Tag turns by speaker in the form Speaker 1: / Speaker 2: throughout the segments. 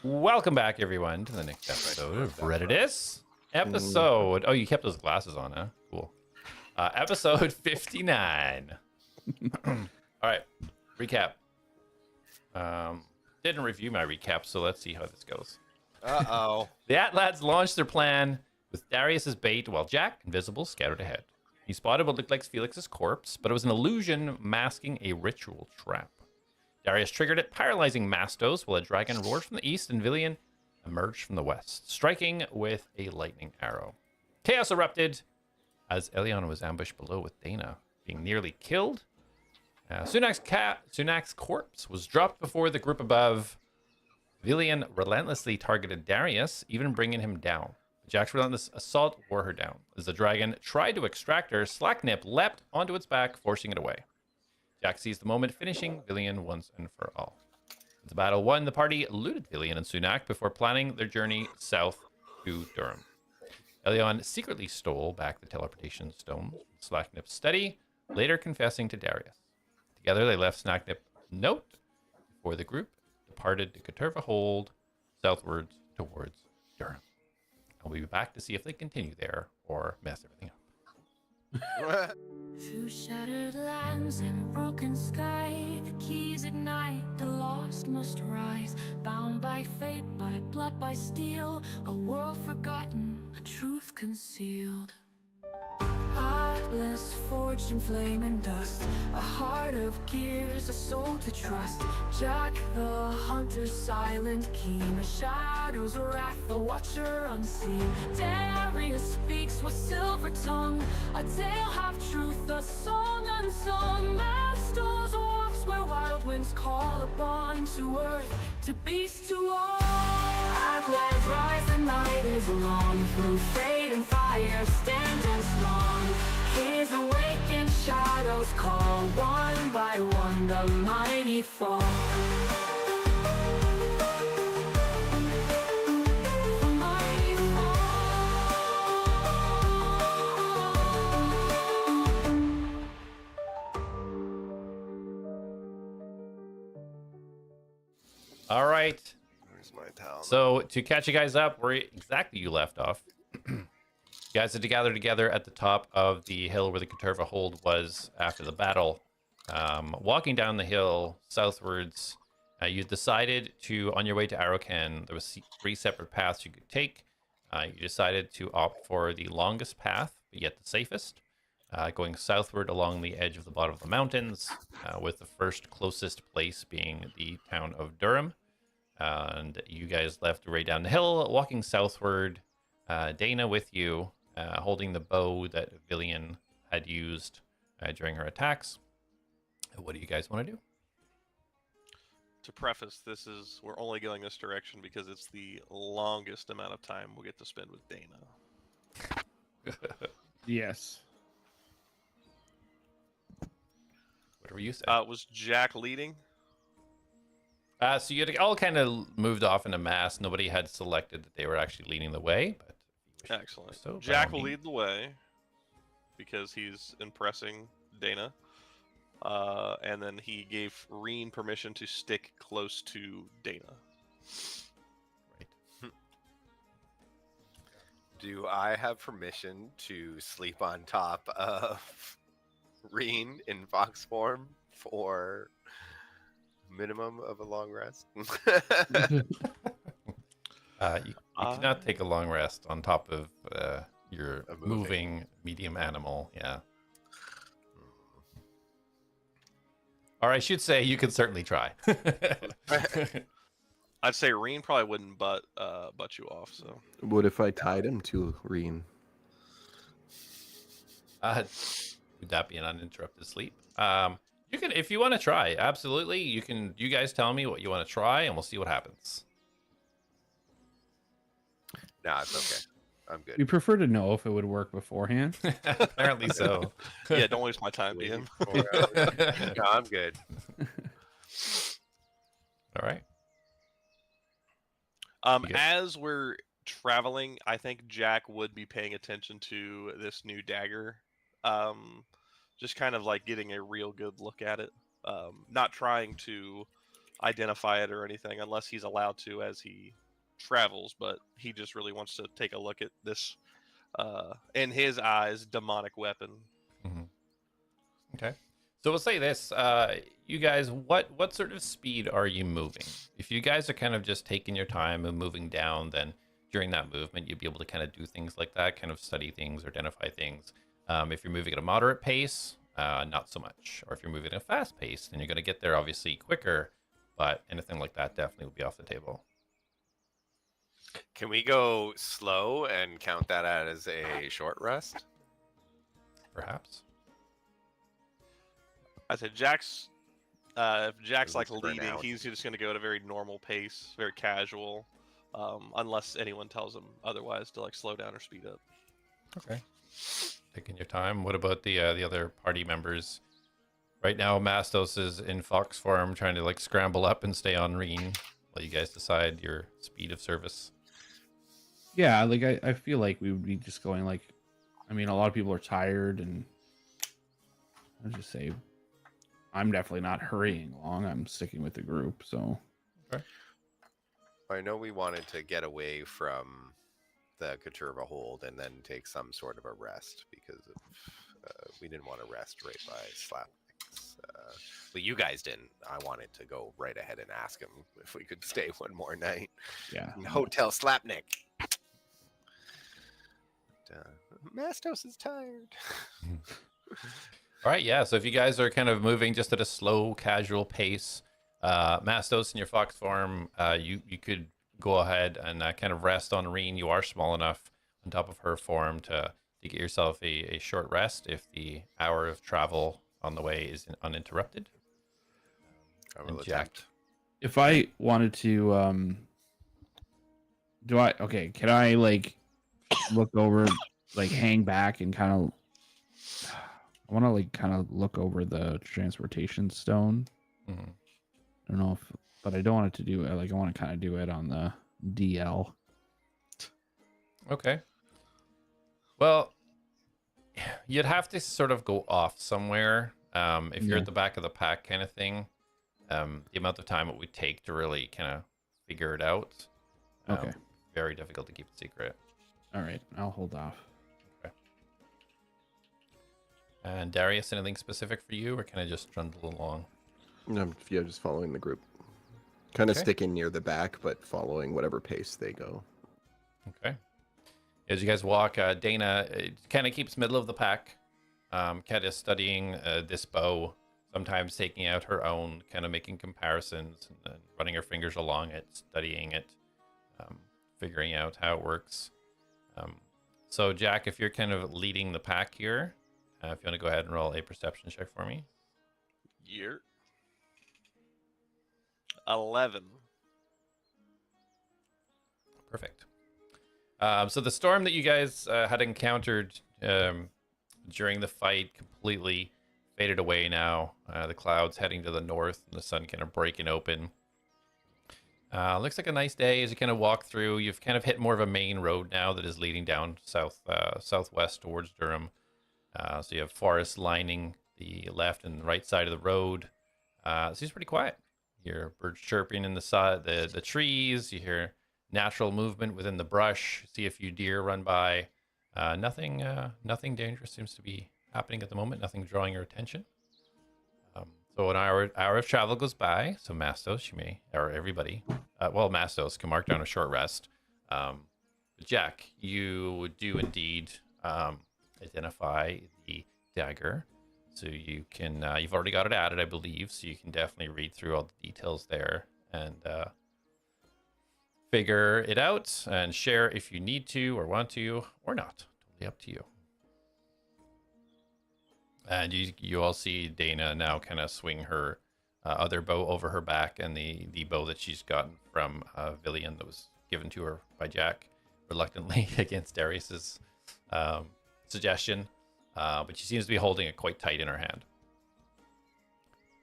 Speaker 1: Welcome back, everyone, to the next episode of Reditus. Episode. Oh, you kept those glasses on, huh? Cool. Episode 59. All right. Recap. Didn't review my recap, so let's see how this goes.
Speaker 2: Uh-oh.
Speaker 1: The ATLADS launched their plan with Darius as bait while Jak, invisible, scattered ahead. He spotted what looked like Felix's corpse, but it was an illusion masking a ritual trap. Darius triggered it, paralyzing Mastos, while a dragon roared from the east and Elion emerged from the west, striking with a lightning arrow. Chaos erupted as Elion was ambushed below with Dana being nearly killed. Sunak's corpse was dropped before the group above. Elion relentlessly targeted Darius, even bringing him down. Jak's relentless assault wore her down. As the dragon tried to extract her, Slacknip leapt onto its back, forcing it away. Jak seized the moment, finishing Elion once and for all. With the battle won, the party looted Elion and Sunak before planning their journey south to Durham. Elion secretly stole back the teleportation stone, Slacknip's study, later confessing to Darius. Together, they left Slacknip a note before the group departed to Katerva Hold, southwards towards Durham. I'll be back to see if they continue there or mess everything up.
Speaker 3: Through shattered lands and broken sky, the keys ignite, the lost must rise. Bound by fate, by blood, by steel, a world forgotten, a truth concealed. Heartless, forged in flame and dust, a heart of gears, a soul to trust. Jak the hunter, silent, keen, a shadow's wrath, the watcher unseen. Darius speaks with silver tongue, a tale half truth, a song unsung. Mastos walks where wild winds call upon, to earth, to beast, to all. ATLADS rise, the night is long, through fate and fire, standing strong. His awakened shadows call, one by one the mighty fall. The mighty fall.
Speaker 1: All right.
Speaker 2: Where's my pal?
Speaker 1: So to catch you guys up where exactly you left off, you guys had to gather together at the top of the hill where the Katerva Hold was after the battle. Walking down the hill southwards, you decided to, on your way to Arrokan, there was 3 separate paths you could take. You decided to opt for the longest path, but yet the safest, going southward along the edge of the bottom of the mountains, with the first closest place being the town of Durham. And you guys left right down the hill, walking southward. Dana with you, holding the bow that Elion had used during her attacks. What do you guys want to do?
Speaker 4: To preface, we're only going this direction because it's the longest amount of time we'll get to spend with Dana.
Speaker 5: Yes.
Speaker 1: Whatever you say.
Speaker 4: Was Jak leading?
Speaker 1: So you had all kind of moved off in a mass. Nobody had selected that they were actually leading the way. But
Speaker 4: Excellent.
Speaker 1: So,
Speaker 4: Jak will lead the way because he's impressing Dana. And then he gave Reen permission to stick close to Dana.
Speaker 1: Right.
Speaker 2: Do I have permission to sleep on top of Reen in fox form for minimum of a long rest?
Speaker 1: You cannot take a long rest on top of your
Speaker 2: A moving.
Speaker 1: moving medium animal. Yeah. Or I should say, you could certainly try.
Speaker 4: I'd say Reen probably wouldn't butt you off. So
Speaker 5: What if I tied him to Reen?
Speaker 1: Would that be an uninterrupted sleep? You can, if you want to try. Absolutely, you can. You guys tell me what you want to try, and we'll see what happens.
Speaker 2: Nah, it's okay. I'm good.
Speaker 5: We prefer to know if it would work beforehand.
Speaker 1: Apparently so.
Speaker 4: yeah, don't waste my time,
Speaker 2: Waiting
Speaker 4: DM.
Speaker 2: 4 hours. No, I'm good.
Speaker 1: All right. Yeah.
Speaker 4: As we're traveling, I think Jak would be paying attention to this new dagger. Just kind of like getting a real good look at it. Not trying to identify it or anything unless he's allowed to as he travels. But he just really wants to take a look at this, in his eyes, demonic weapon.
Speaker 1: Mm-hmm. Okay. So we'll say this, you guys, what sort of speed are you moving? If you guys are kind of just taking your time and moving down, then during that movement, you'll be able to kind of do things like that, kind of study things or identify things. If you're moving at a moderate pace, not so much. Or if you're moving at a fast pace, then you're going to get there obviously quicker, but anything like that definitely would be off the table.
Speaker 2: Can we go slow and count that as a short rest?
Speaker 1: Perhaps.
Speaker 4: I said Jack's. If Jack's like
Speaker 2: At least for
Speaker 4: leading,
Speaker 2: now.
Speaker 4: he's just going to go at a very normal pace, very casual, unless anyone tells him otherwise to like slow down or speed up.
Speaker 1: Okay. Taking your time. What about the other party members? Right now, Mastos is in fox form, trying to like scramble up and stay on Reen. Let you guys decide your speed of service.
Speaker 5: Yeah, like I feel like we would be just going like, I mean, a lot of people are tired, and I'll just say, I'm definitely not hurrying along. I'm sticking with the group. So,
Speaker 2: I know we wanted to get away from the Katurva hold and then take some sort of a rest because of, we didn't want to rest right by Slapnicks. Well, you guys didn't. I wanted to go right ahead and ask him if we could stay one more night.
Speaker 5: yeah.
Speaker 2: In Hotel Slapnick. Mastos is tired.
Speaker 1: All right, yeah. So if you guys are kind of moving just at a slow, casual pace, Mastos in your fox form, you could go ahead and kind of rest on Reen. You are small enough on top of her form to get yourself a short rest if the hour of travel on the way is uninterrupted.
Speaker 2: I
Speaker 1: And
Speaker 2: will
Speaker 1: Jack.
Speaker 2: attempt.
Speaker 5: If I wanted to, can I like look over, like hang back and kind of, I want to like kind of look over the transportation stone.
Speaker 1: Mhm.
Speaker 5: I don't know if, but I don't want it to do it. Like I want to kind of do it on the DL.
Speaker 1: Okay. Well, you'd have to sort of go off somewhere. If you're
Speaker 5: Yeah.
Speaker 1: at the back of the pack kind of thing, the amount of time it would take to really kind of figure it out.
Speaker 5: Okay.
Speaker 1: Very difficult to keep it secret.
Speaker 5: All right. I'll hold off.
Speaker 1: And Darius, anything specific for you, or can I just trundle along?
Speaker 5: Yeah, just following the group. Kind of
Speaker 1: Okay.
Speaker 5: sticking near the back, but following whatever pace they go.
Speaker 1: Okay. As you guys walk, Dana kind of keeps middle of the pack. Kind of studying this bow, sometimes taking out her own, kind of making comparisons, and then running her fingers along it, studying it, figuring out how it works. So, Jack, if you're kind of leading the pack here, if you want to go ahead and roll a perception check for me.
Speaker 4: Year 11.
Speaker 1: Perfect. So the storm that you guys had encountered during the fight completely faded away now. The clouds heading to the north and the sun kind of breaking open. Looks like a nice day as you kind of walk through. You've kind of hit more of a main road now that is leading down southwest towards Durham. So you have forest lining the left and right side of the road. So it's pretty quiet. You hear birds chirping in the trees. You hear natural movement within the brush. See a few deer run by. Nothing dangerous seems to be happening at the moment. Nothing drawing your attention. So an hour of travel goes by. So Mastos, you may, or everybody, Mastos can mark down a short rest. Jack, you do indeed identify the dagger. So you can, you've already got it added, I believe. So you can definitely read through all the details there and figure it out and share if you need to or want to or not. Totally up to you. And you all see Dana now kind of swing her other bow over her back, and the bow that she's gotten from Elion that was given to her by Jack reluctantly against Darius's suggestion. But she seems to be holding it quite tight in her hand.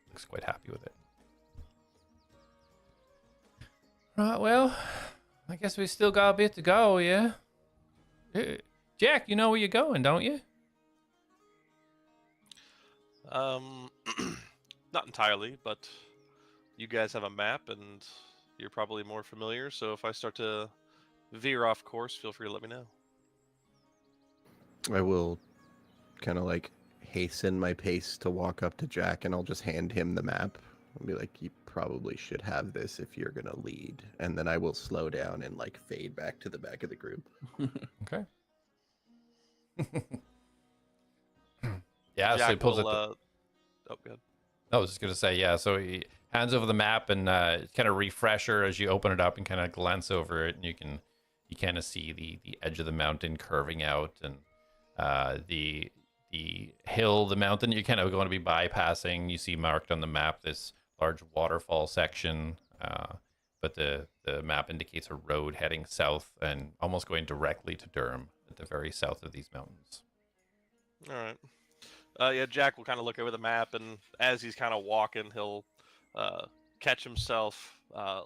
Speaker 1: Looks quite happy with it. Right, well, I guess we still got a bit to go, yeah? Jack, you know where you're going, don't you?
Speaker 4: Not entirely, but you guys have a map, and you're probably more familiar. So if I start to veer off course, feel free to let me know.
Speaker 6: I will kind of like hasten my pace to walk up to Jak, and I'll just hand him the map. I'll be like, you probably should have this if you're going to lead. And then I will slow down and like fade back to the back of the group.
Speaker 1: Okay. Yeah, so
Speaker 4: Jak
Speaker 1: he pulls
Speaker 4: will,
Speaker 1: it.
Speaker 4: Oh, good.
Speaker 1: I was just gonna say, yeah. So he hands over the map and kind of refresher as you open it up and kind of glance over it, and you kind of see the edge of the mountain curving out, and the hill, the mountain you're kind of going to be bypassing. You see marked on the map this large waterfall section, but the map indicates a road heading south and almost going directly to Durham at the very south of these mountains.
Speaker 4: All right. Yeah, Jak will kind of look over the map, and as he's kind of walking, he'll catch himself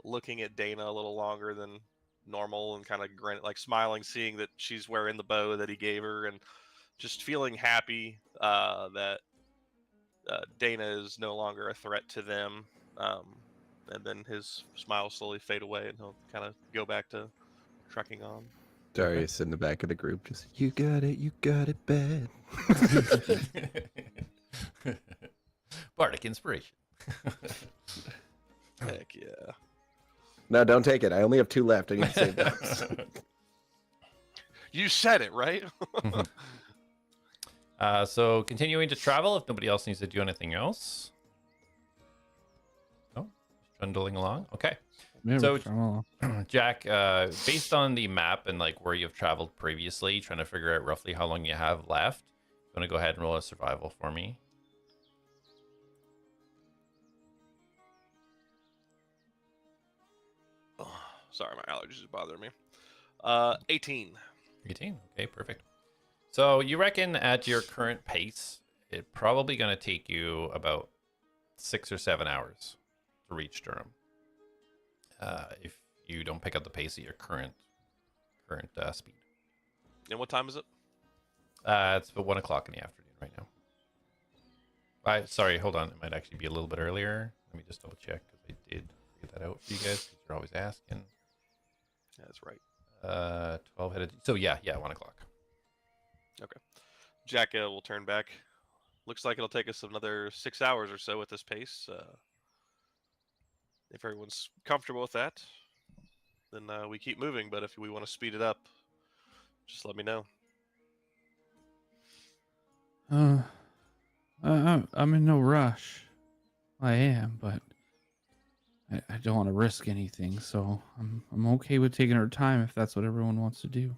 Speaker 4: looking at Dana a little longer than normal, and kind of grin, like smiling, seeing that she's wearing the bow that he gave her, and just feeling happy that Dana is no longer a threat to them. And then his smile slowly fade away, and he'll kind of go back to trekking on.
Speaker 6: Darius in the back of the group just, you got it bad.
Speaker 1: Bardic inspiration.
Speaker 4: Heck yeah.
Speaker 6: No, don't take it. I only have 2 left. I need to save those.
Speaker 4: You said it, right?
Speaker 1: So continuing to travel, if nobody else needs to do anything else. No? Trundling along? Okay.
Speaker 5: Yeah,
Speaker 1: So-
Speaker 5: we're traveling along.
Speaker 1: Jak, based on the map and like where you've traveled previously, trying to figure out roughly how long you have left, you want to go ahead and roll a survival for me?
Speaker 4: Sorry, my allergies are bothering me. 18.
Speaker 1: 18. Okay, perfect. So you reckon at your current pace, it's probably going to take you about 6 or 7 hours to reach Durham. If you don't pick up the pace at your current speed.
Speaker 4: And what time is it?
Speaker 1: It's about 1 o'clock in the afternoon right now. Sorry, hold on. It might actually be a little bit earlier. Let me just double check because I did get that out for you guys. 'Cause you're always asking.
Speaker 4: That's right.
Speaker 1: 12 headed. So yeah, 1 o'clock.
Speaker 4: Jak will turn back. Looks like it'll take us another 6 hours or so at this pace. If everyone's comfortable with that, then we keep moving. But if we want to speed it up, just let me know.
Speaker 5: I'm in no rush. I am, but I don't want to risk anything, so I'm okay with taking our time if that's what everyone wants to do.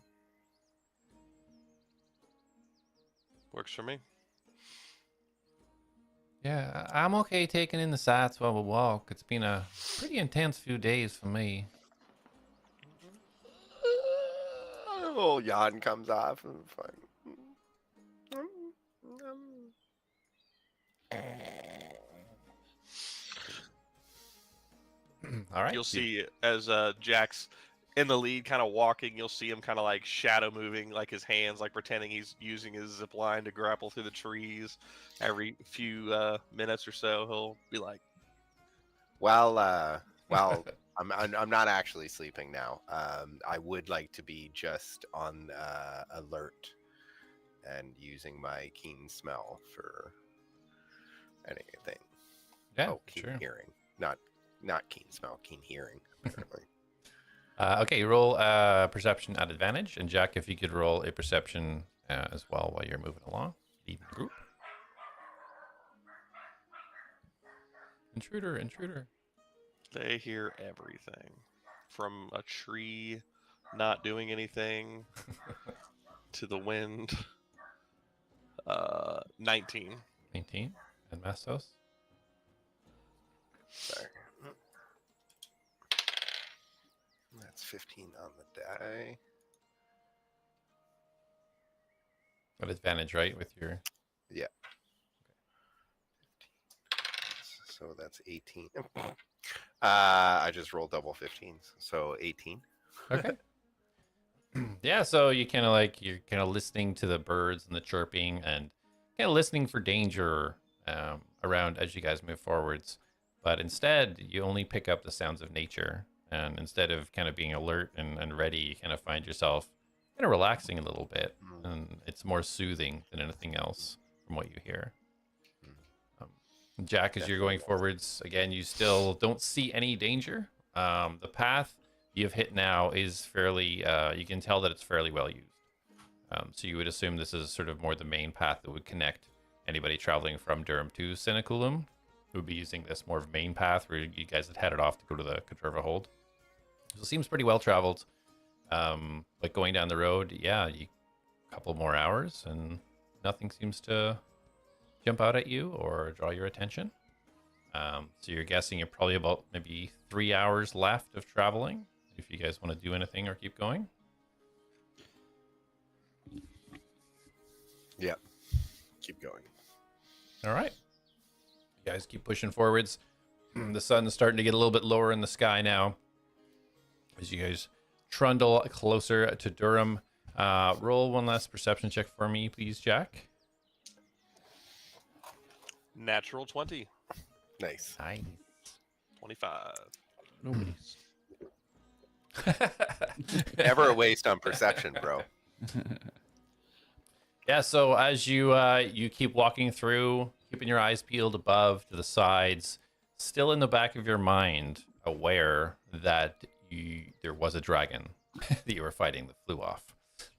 Speaker 4: Works for me.
Speaker 1: Yeah, I'm okay taking in the sights while we walk. It's been a pretty intense few days for me.
Speaker 2: Oh, yawn comes off. And fine.
Speaker 1: All right.
Speaker 4: You'll see as Jak's in the lead, kind of walking. You'll see him kind of like shadow moving, like his hands, like pretending he's using his zip line to grapple through the trees. Every few minutes or so, he'll be like,
Speaker 2: Well, I'm not actually sleeping now. I would like to be just on alert and using my keen smell for anything.
Speaker 1: Yeah,
Speaker 2: Oh, keen
Speaker 1: sure.
Speaker 2: hearing, not keen smell, keen hearing. Apparently.
Speaker 1: Okay, roll perception at advantage, and Jak, if you could roll a perception as well while you're moving along, leading the group. Intruder.
Speaker 4: they hear everything from a tree not doing anything to the wind. 19.
Speaker 1: 19, and Mastos.
Speaker 2: Sorry. That's 15 on the die.
Speaker 1: At advantage, right, with your...
Speaker 2: Yeah. So that's 18. I just rolled double 15s, so 18.
Speaker 1: Okay. Yeah, so you kind of like, you're kind of listening to the birds and the chirping and kind of listening for danger around as you guys move forwards. But instead, you only pick up the sounds of nature. And instead of kind of being alert and ready, you kind of find yourself kind of relaxing a little bit. And it's more soothing than anything else from what you hear. Jak, as you're going forwards, again, you still don't see any danger. The path you've hit now is fairly, you can tell that it's fairly well used. So you would assume this is sort of more the main path that would connect anybody traveling from Durham to Sinaculum, who would be using this more of main path where you guys had headed off to go to the Caterva Hold. So it seems pretty well traveled. But going down the road, yeah, a couple more hours and nothing seems to jump out at you or draw your attention. So you're guessing you're probably about maybe 3 hours left of traveling if you guys want to do anything or keep going.
Speaker 2: Yeah. Keep going.
Speaker 1: All right. You guys keep pushing forwards. The sun is starting to get a little bit lower in the sky now. As you guys trundle closer to Durham. Roll one last perception check for me, please, Jak.
Speaker 4: Natural 20.
Speaker 2: Nice.
Speaker 1: Nice.
Speaker 4: 25.
Speaker 5: Nobody's.
Speaker 2: Never a waste on perception, bro.
Speaker 1: Yeah, so as you you keep walking through, keeping your eyes peeled above to the sides, still in the back of your mind, aware that there was a dragon that you were fighting that flew off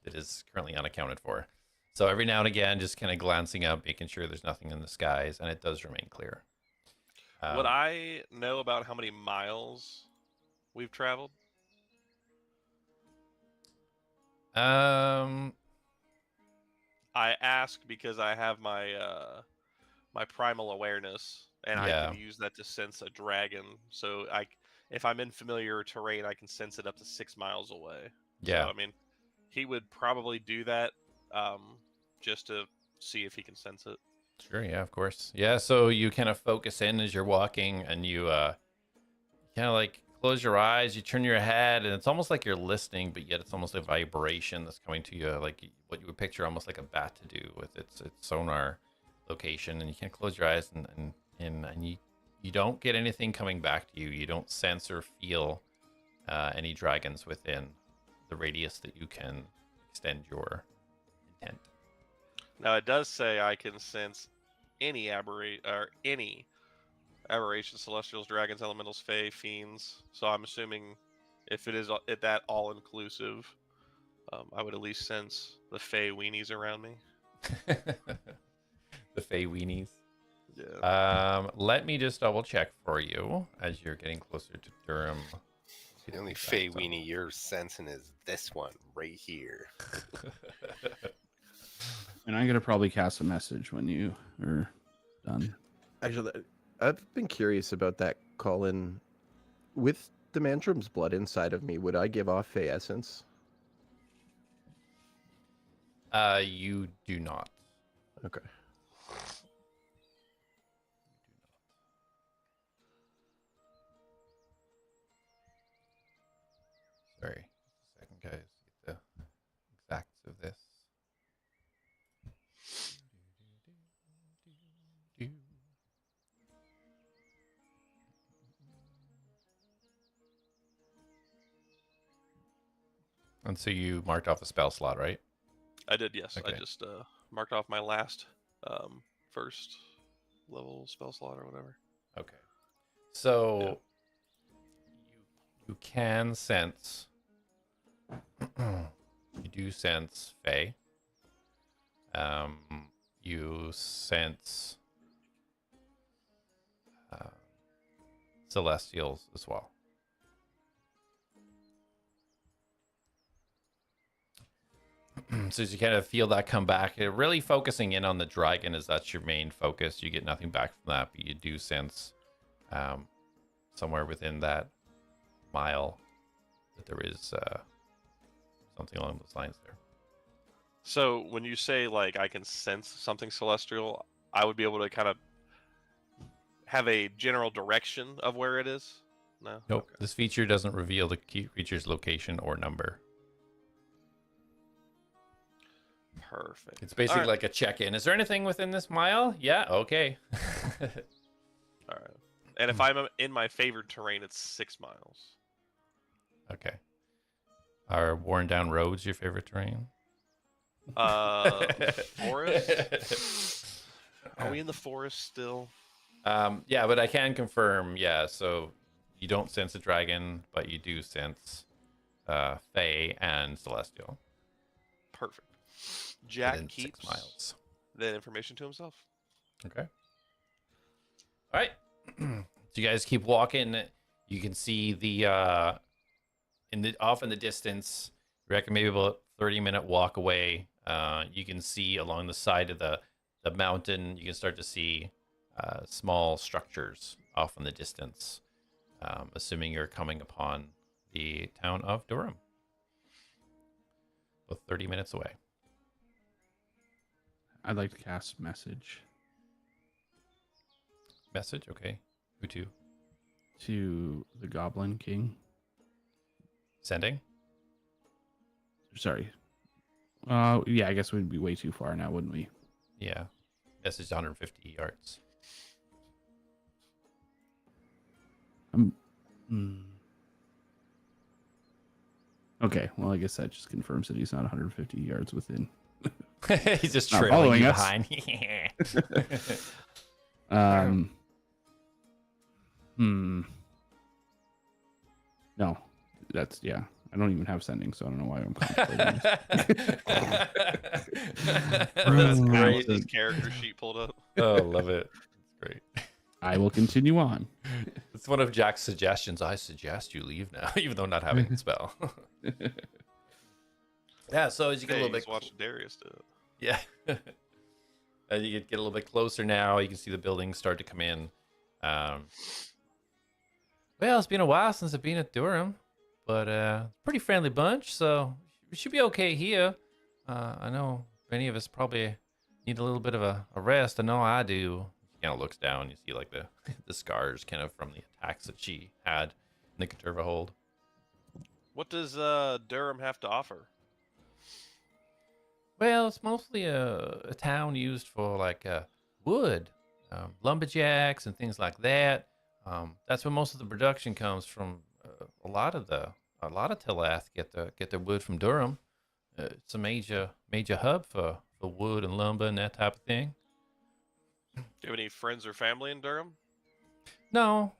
Speaker 1: that is currently unaccounted for. So every now and again, just kind of glancing up, making sure there's nothing in the skies, and it does remain clear.
Speaker 4: Would I know about how many miles we've traveled? I ask because I have my my primal awareness, and I can use that to sense a dragon. So if I'm in familiar terrain, I can sense it up to 6 miles away.
Speaker 1: Yeah.
Speaker 4: So, I mean, he would probably do that just to see if he can sense it.
Speaker 1: Sure, yeah, of course. Yeah, so you kind of focus in as you're walking, and you kind of like close your eyes, you turn your head, and it's almost like you're listening, but yet it's almost a vibration that's coming to you, like what you would picture almost like a bat to do with its sonar location. And you can't close your eyes, and you don't get anything coming back to you. You don't sense or feel any dragons within the radius that you can extend your intent.
Speaker 4: Now it does say I can sense any aberration, celestials, dragons, elementals, fae, fiends. So I'm assuming if it is that all inclusive, I would at least sense the fae weenies around me.
Speaker 1: The fae weenies.
Speaker 4: Yeah.
Speaker 1: Let me just double check for you as you're getting closer to Durham.
Speaker 2: The only fae weenie you're sensing is this one right here.
Speaker 5: And I'm gonna probably cast a message when you are done.
Speaker 6: Actually, I've been curious about that, Colin. With the Mantrum's blood inside of me, would I give off Fey Essence?
Speaker 1: You do not.
Speaker 6: Okay.
Speaker 1: Sorry. Just a second, guys. Get the exacts of this. And so you marked off a spell slot, right?
Speaker 4: I did, yes.
Speaker 1: Okay.
Speaker 4: I just marked off my last first level spell slot or whatever.
Speaker 1: Okay. So you can sense you do sense Fae. You sense Celestials as well. So as you kind of feel that come back, you're really focusing in on the dragon as that's your main focus. You get nothing back from that, but you do sense somewhere within that mile that there is something along those lines there.
Speaker 4: So when you say like I can sense something celestial, I would be able to kind of have a general direction of where it is? No?
Speaker 1: Nope.
Speaker 4: Okay.
Speaker 1: This feature doesn't reveal the creature's location or number.
Speaker 4: Perfect.
Speaker 1: It's basically
Speaker 4: All right.
Speaker 1: like a check-in. Is there anything within this mile? Yeah, okay.
Speaker 4: All right. And if I'm in my favored terrain, it's 6 miles.
Speaker 1: Okay. Are worn down roads your favorite terrain?
Speaker 4: Forest? Are we in the forest still?
Speaker 1: Yeah, but I can confirm, yeah, so you don't sense a dragon, but you do sense Fae and Celestial.
Speaker 4: Perfect. Jack
Speaker 1: within
Speaker 4: keeps
Speaker 1: 6 miles.
Speaker 4: that information to himself.
Speaker 1: Okay. All right. So you guys keep walking. You can see the off in the distance. I reckon maybe about 30-minute walk away. You can see along the side of the mountain. You can start to see small structures off in the distance. Assuming you're coming upon the town of Durham. About 30 minutes away.
Speaker 5: I'd like to cast message
Speaker 1: Message, okay. Who to?
Speaker 5: to the Goblin King.
Speaker 1: Sending?
Speaker 5: Sorry. Yeah, I guess we'd be way too far now, wouldn't we?
Speaker 1: Yeah. Message 150 yards.
Speaker 5: Okay, well, I guess that just confirms that he's not 150 yards within.
Speaker 1: He's just
Speaker 5: Not
Speaker 1: trailing
Speaker 5: following
Speaker 1: you
Speaker 5: us.
Speaker 1: behind.
Speaker 5: No, that's, yeah. I don't even have sending, so I don't know why I'm contemplating
Speaker 4: That's
Speaker 5: Oh,
Speaker 4: great.
Speaker 5: so-
Speaker 4: His character sheet pulled up.
Speaker 1: Oh, love it. It's great.
Speaker 5: I will continue on.
Speaker 1: It's one of Jack's suggestions. I suggest you leave now, even though not having the spell. Yeah, so as you get a little bit
Speaker 4: watching Darius do it.
Speaker 1: Yeah. As you get a little bit closer now, you can see the buildings start to come in. Well, it's been a while since I've been at Durham, but pretty friendly bunch, so we should be okay here. I know many of us probably need a little bit of a rest. I know I do. He kind of looks down. You see like the scars kind of from the attacks that she had in the Caterva hold.
Speaker 4: What does Durham have to offer?
Speaker 1: Well, it's mostly a town used for like wood, lumberjacks and things like that. That's where most of the production comes from. A lot of Telath get their wood from Durham. It's a major hub for wood and lumber and that type of thing.
Speaker 4: Do you have any friends or family in Durham?
Speaker 1: No,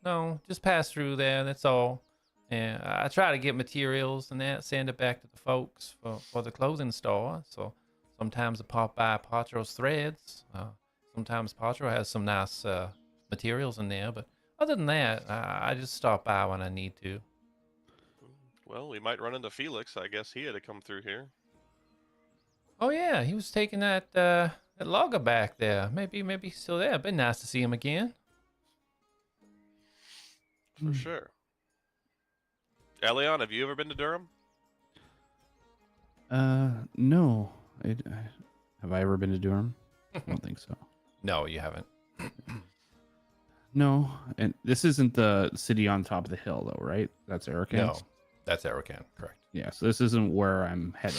Speaker 1: just pass through there. That's all. And I try to get materials and that, send it back to the folks for the clothing store. So sometimes I pop by Patro's Threads. Sometimes Patro has some nice materials in there. But other than that, I just stop by when I need to.
Speaker 4: Well, we might run into Felix. I guess he had to come through here.
Speaker 1: Oh yeah, he was taking that logger back there. Maybe he's still there. Been nice to see him again.
Speaker 4: For sure. Elion, have you ever been to Durham?
Speaker 5: No. Have I ever been to Durham? I don't think so.
Speaker 1: No, you haven't.
Speaker 5: No, and this isn't the city on top of the hill, though, right? That's Arakan?
Speaker 1: No, that's Arakan, correct.
Speaker 5: Yeah, so this isn't where I'm heading.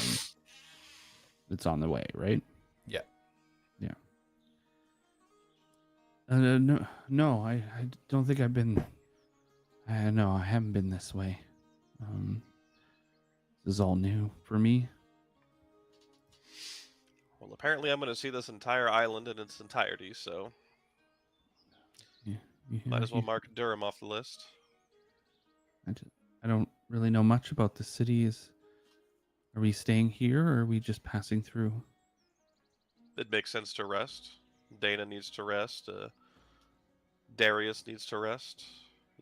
Speaker 5: It's on the way, right?
Speaker 1: Yeah.
Speaker 5: Yeah. No, I don't think I've been. No, I haven't been this way. This is all new for me.
Speaker 4: Well, apparently I'm going to see this entire island in its entirety, so
Speaker 5: Yeah,
Speaker 4: might as well mark Durham off the list.
Speaker 5: I don't really know much about the city. Are we staying here, or are we just passing through?
Speaker 4: It makes sense to rest. Dana needs to rest. Darius needs to rest.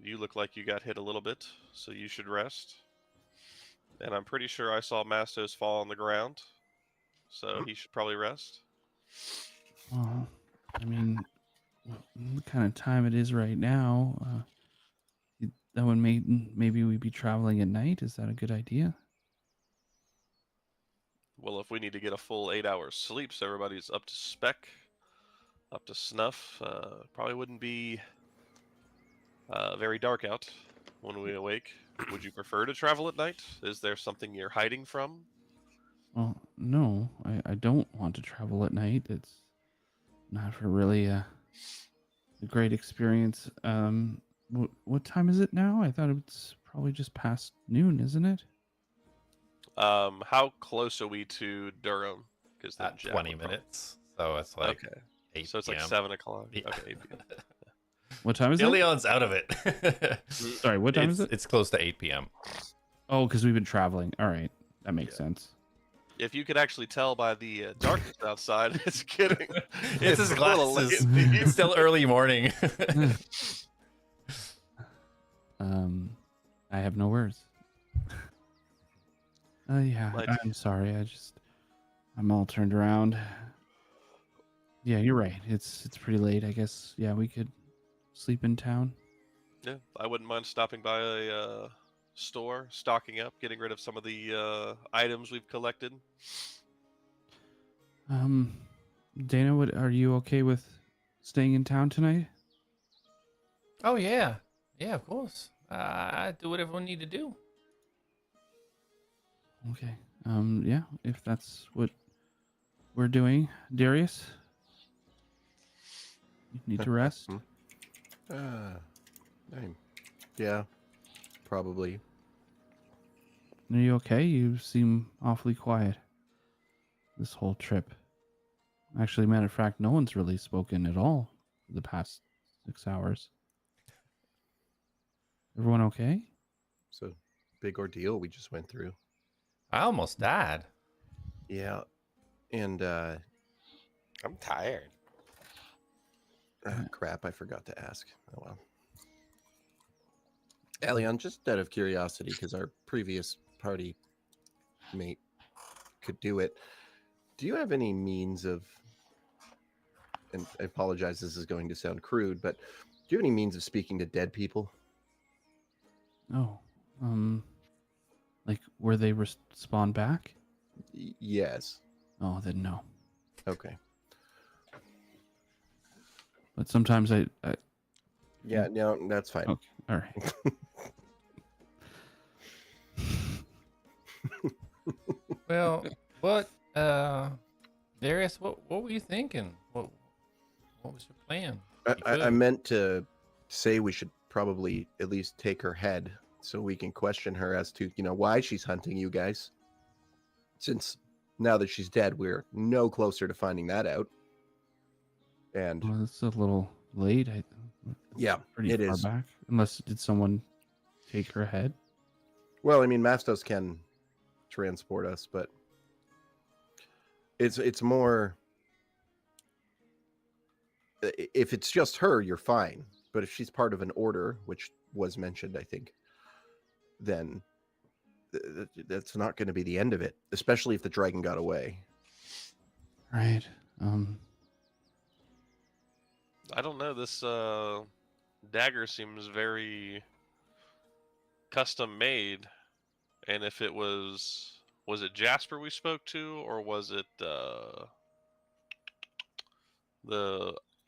Speaker 4: You look like you got hit a little bit, so you should rest. And I'm pretty sure I saw Mastos fall on the ground, so he should probably rest.
Speaker 5: Well, I mean, what kind of time it is right now? That would maybe we'd be traveling at night. Is that a good idea?
Speaker 4: Well, if we need to get a full 8 hours sleep so everybody's up to spec, up to snuff, probably wouldn't be very dark out when we awake. Would you prefer to travel at night? Is there something you're hiding from?
Speaker 5: Well, no, I don't want to travel at night. It's not for really a great experience. What time is it now? I thought it's probably just past noon, isn't it?
Speaker 4: How close are we to Durham? Because
Speaker 1: 20 minutes. So it's like
Speaker 4: okay.
Speaker 1: 8
Speaker 4: So it's like
Speaker 1: p.m.
Speaker 4: 7 o'clock.
Speaker 1: Yeah.
Speaker 4: Okay, 8 p.m.
Speaker 5: What time is it?
Speaker 1: Elion's out of it.
Speaker 5: Sorry, what time is it?
Speaker 1: It's close to 8 p.m.
Speaker 5: Oh, because we've been traveling. All right, that makes sense.
Speaker 4: If you could actually tell by the darkness outside, it's kidding.
Speaker 1: It's his
Speaker 4: a little
Speaker 1: glasses.
Speaker 4: late.
Speaker 1: It's still early morning.
Speaker 5: I have no words. Yeah,
Speaker 4: Like-
Speaker 5: I'm sorry. I'm all turned around. Yeah, you're right. It's pretty late. I guess. Yeah, we could sleep in town.
Speaker 4: Yeah, I wouldn't mind stopping by a store, stocking up, getting rid of some of the items we've collected.
Speaker 5: Dana, are you okay with staying in town tonight?
Speaker 1: Oh, yeah. Yeah, of course. I do whatever I need to do.
Speaker 5: Okay. Yeah, if that's what we're doing, Darius, you need to rest.
Speaker 6: Yeah, probably.
Speaker 5: Are you okay? You seem awfully quiet this whole trip. Actually, matter of fact, no one's really spoken at all for the past 6 hours. Everyone okay?
Speaker 6: It's a big ordeal we just went through.
Speaker 1: I almost died.
Speaker 6: Yeah, and
Speaker 2: I'm tired.
Speaker 6: crap, I forgot to ask. Oh well. Elion, just out of curiosity, because our previous party mate could do it, do you have any means of, and I apologize, this is going to sound crude, but do you have any means of speaking to dead people?
Speaker 5: Oh, like where they spawn back?
Speaker 6: Yes.
Speaker 5: Oh, then no.
Speaker 6: Okay.
Speaker 5: But sometimes I
Speaker 6: Yeah, no, that's fine.
Speaker 5: okay, all right.
Speaker 1: Well, what, Darius, what were you thinking? What was your plan?
Speaker 6: I meant to say we should probably at least take her head so we can question her as to, why she's hunting you guys. Since now that she's dead, we're no closer to finding that out. And
Speaker 5: Well, it's a little late.
Speaker 6: yeah,
Speaker 5: Pretty
Speaker 6: it
Speaker 5: far
Speaker 6: is.
Speaker 5: back. Unless did someone take her head?
Speaker 6: Well, I mean, Mastos can transport us, but it's more. If it's just her, you're fine. But if she's part of an order, which was mentioned, I think, then that's not going to be the end of it. Especially if the dragon got away.
Speaker 5: Right.
Speaker 4: I don't know. This dagger seems very custom made, and if it was it Jasper we spoke to, or was it the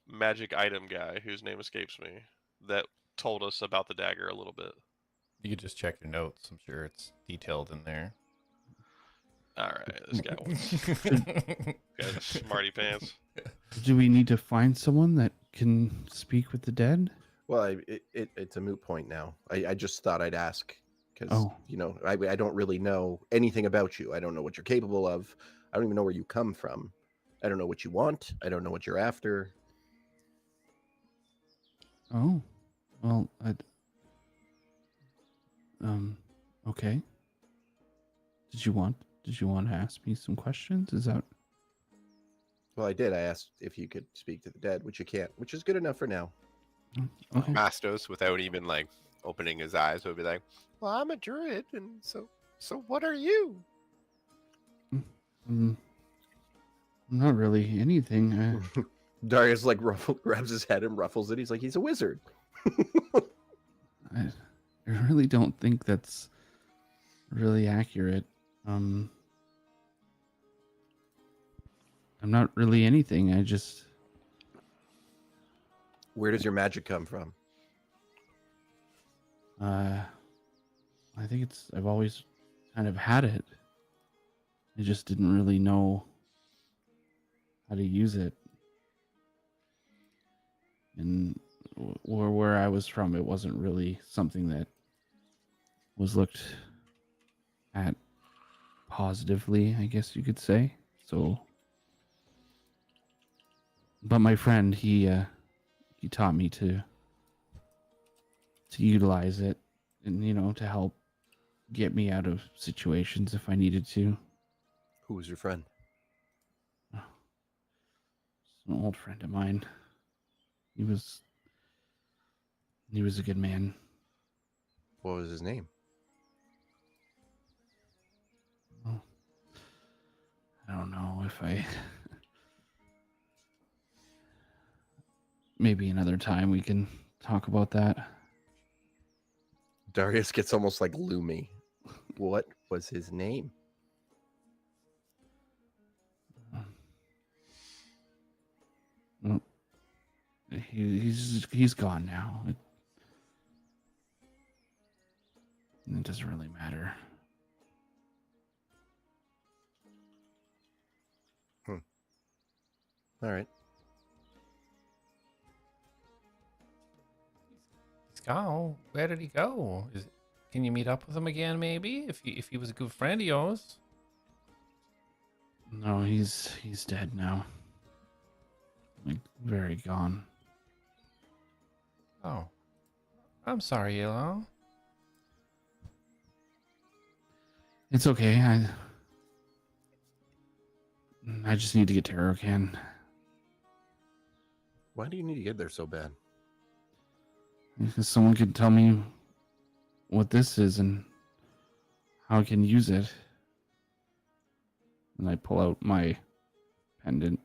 Speaker 4: magic item guy whose name escapes me that told us about the dagger a little bit?
Speaker 1: You could just check your notes. I'm sure it's detailed in there.
Speaker 4: All right, this guy guy's smarty pants.
Speaker 5: Do we need to find someone that can speak with the dead?
Speaker 6: Well, it's a moot point now. I just thought I'd ask because,
Speaker 5: Oh.
Speaker 6: I don't really know anything about you. I don't know what you're capable of. I don't even know where you come from. I don't know what you want. I don't know what you're after.
Speaker 5: Oh, well, okay. Did you want to ask me some questions? Is that
Speaker 6: Well, I did. I asked if you could speak to the dead, which you can't, which is good enough for now.
Speaker 5: okay?
Speaker 2: Mastos, without even like opening his eyes, would be like, "Well, I'm a druid, and so what are you?"
Speaker 5: Not really anything.
Speaker 6: Darius grabs his head and ruffles it. He's like, he's a wizard.
Speaker 5: I really don't think that's really accurate. I'm not really anything. I just
Speaker 6: Where does your magic come from?
Speaker 5: I think I've always kind of had it. I just didn't really know how to use it. and where I was from, it wasn't really something that was looked at positively, I guess you could say. So, but my friend, he taught me to utilize it, and to help get me out of situations if I needed to.
Speaker 6: Who was your friend?
Speaker 5: It's an old friend of mine. He was a good man.
Speaker 6: What was his name?
Speaker 5: Well, I don't know if I. Maybe another time we can talk about that.
Speaker 6: Darius gets almost like gloomy. What was his name?
Speaker 5: Well, he's gone now. It doesn't really matter.
Speaker 6: All right.
Speaker 1: He's gone. Where did he go? Can you meet up with him again, maybe? If he was a good friend of yours.
Speaker 5: No, he's dead now. Like, very gone.
Speaker 1: Oh. I'm sorry, Elion.
Speaker 5: It's okay. I just need to get to Arocan.
Speaker 6: Why do you need to get there so bad?
Speaker 5: Because someone could tell me what this is and how I can use it. And I pull out my pendant.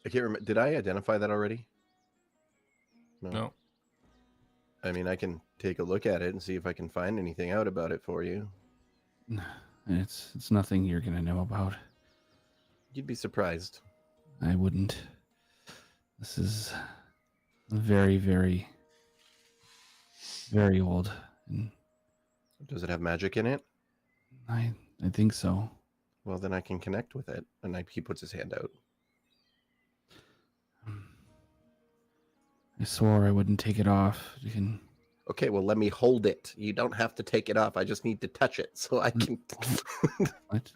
Speaker 6: I can't remember. Did I identify that already?
Speaker 1: No.
Speaker 6: I mean, I can take a look at it and see if I can find anything out about it for you.
Speaker 5: It's nothing you're gonna know about.
Speaker 6: You'd be surprised.
Speaker 5: I wouldn't. This is very, very, very old, and
Speaker 6: Does it have magic in it?
Speaker 5: I think so.
Speaker 6: Well, then I can connect with it. And he puts his hand out.
Speaker 5: I swore I wouldn't take it off. You can.
Speaker 6: Okay, well, let me hold it. You don't have to take it off. I just need to touch it so I can.
Speaker 5: What?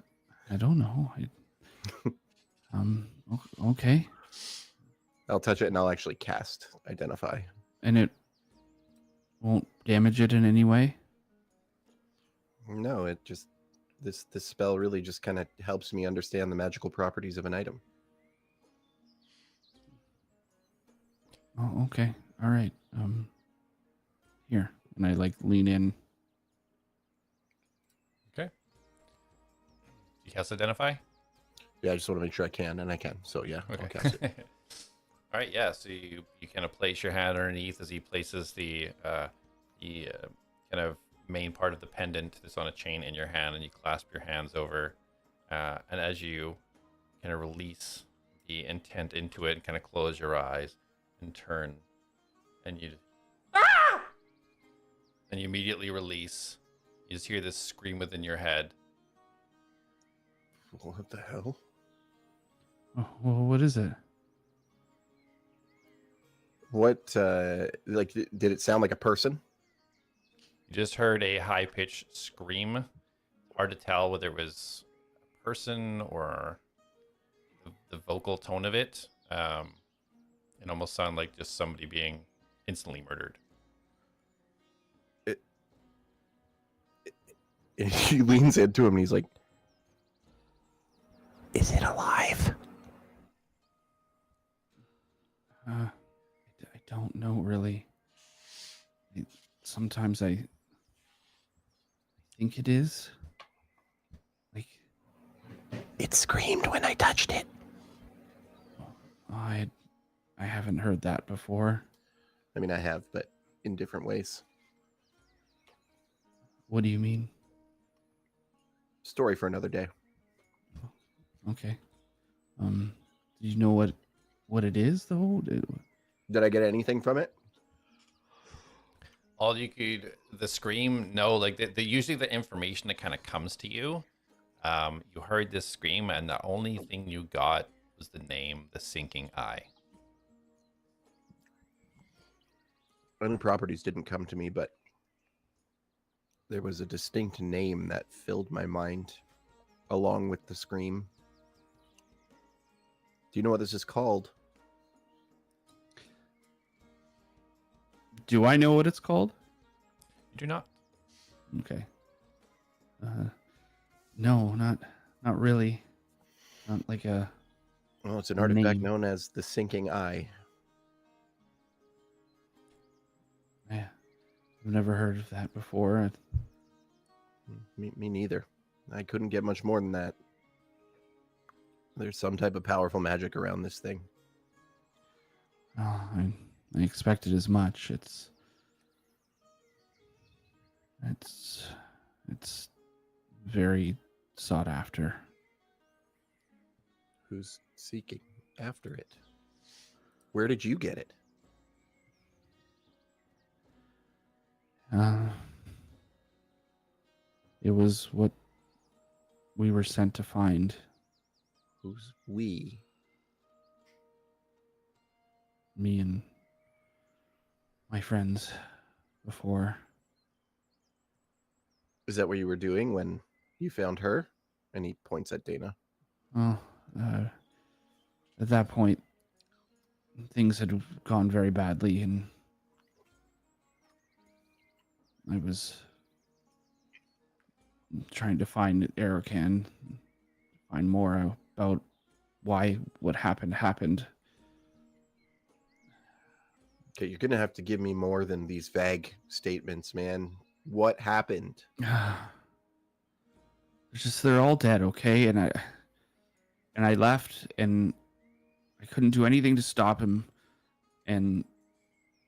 Speaker 5: I don't know. Okay.
Speaker 6: I'll touch it and I'll actually cast Identify.
Speaker 5: And it won't damage it in any way?
Speaker 6: No, it just. This spell really just kind of helps me understand the magical properties of an item.
Speaker 5: Oh, okay. All right. Here. And I lean in.
Speaker 1: Okay. You cast Identify?
Speaker 6: Yeah, I just want to make sure I can, and I can. So yeah, I'll
Speaker 1: Okay.
Speaker 6: cast it.
Speaker 1: All right, yeah. So you kind of place your hand underneath as he places the kind of main part of the pendant that's on a chain in your hand, and you clasp your hands over. And as you kind of release the intent into it and kind of close your eyes and turn, and you and you immediately release. You just hear this scream within your head.
Speaker 6: What the hell?
Speaker 5: Oh, well, what is it?
Speaker 6: What, did it sound like a person?
Speaker 1: You just heard a high-pitched scream. Hard to tell whether it was a person or the vocal tone of it. It almost sounded like just somebody being instantly murdered.
Speaker 6: He leans into him and he's like, "Is it alive?"
Speaker 5: I don't know really. Sometimes I think it is.
Speaker 6: It screamed when I touched it.
Speaker 5: I haven't heard that before.
Speaker 6: I mean, I have, but in different ways.
Speaker 5: What do you mean?
Speaker 6: Story for another day.
Speaker 5: Okay. Do you know what it is though?
Speaker 6: Did I get anything from it?
Speaker 1: All you could, the scream, no, like the usually the information that kind of comes to you. You heard this scream, and the only thing you got was the name The Sinking Eye.
Speaker 6: Any properties didn't come to me, but there was a distinct name that filled my mind along with the scream. Do you know what this is called?
Speaker 5: Do I know what it's called?
Speaker 1: You do not.
Speaker 5: Okay. No, not really. Not like a.
Speaker 6: Well, it's an artifact
Speaker 5: Name.
Speaker 6: known as the Sinking Eye.
Speaker 5: Yeah, I've never heard of that before.
Speaker 6: Me neither. I couldn't get much more than that. There's some type of powerful magic around this thing.
Speaker 5: Oh, I expected as much. It's very sought after.
Speaker 6: Who's seeking after it? Where did you get it?
Speaker 5: It was what we were sent to find.
Speaker 6: Who's we?
Speaker 5: Me and my friends before.
Speaker 6: Is that what you were doing when you found her? And he points at Dana.
Speaker 5: Well, at that point, things had gone very badly, and I was trying to find Arakan, find more about why what happened.
Speaker 6: Okay, you're gonna have to give me more than these vague statements, man. What happened?
Speaker 5: It's just they're all dead, okay? And I left, and I couldn't do anything to stop him, and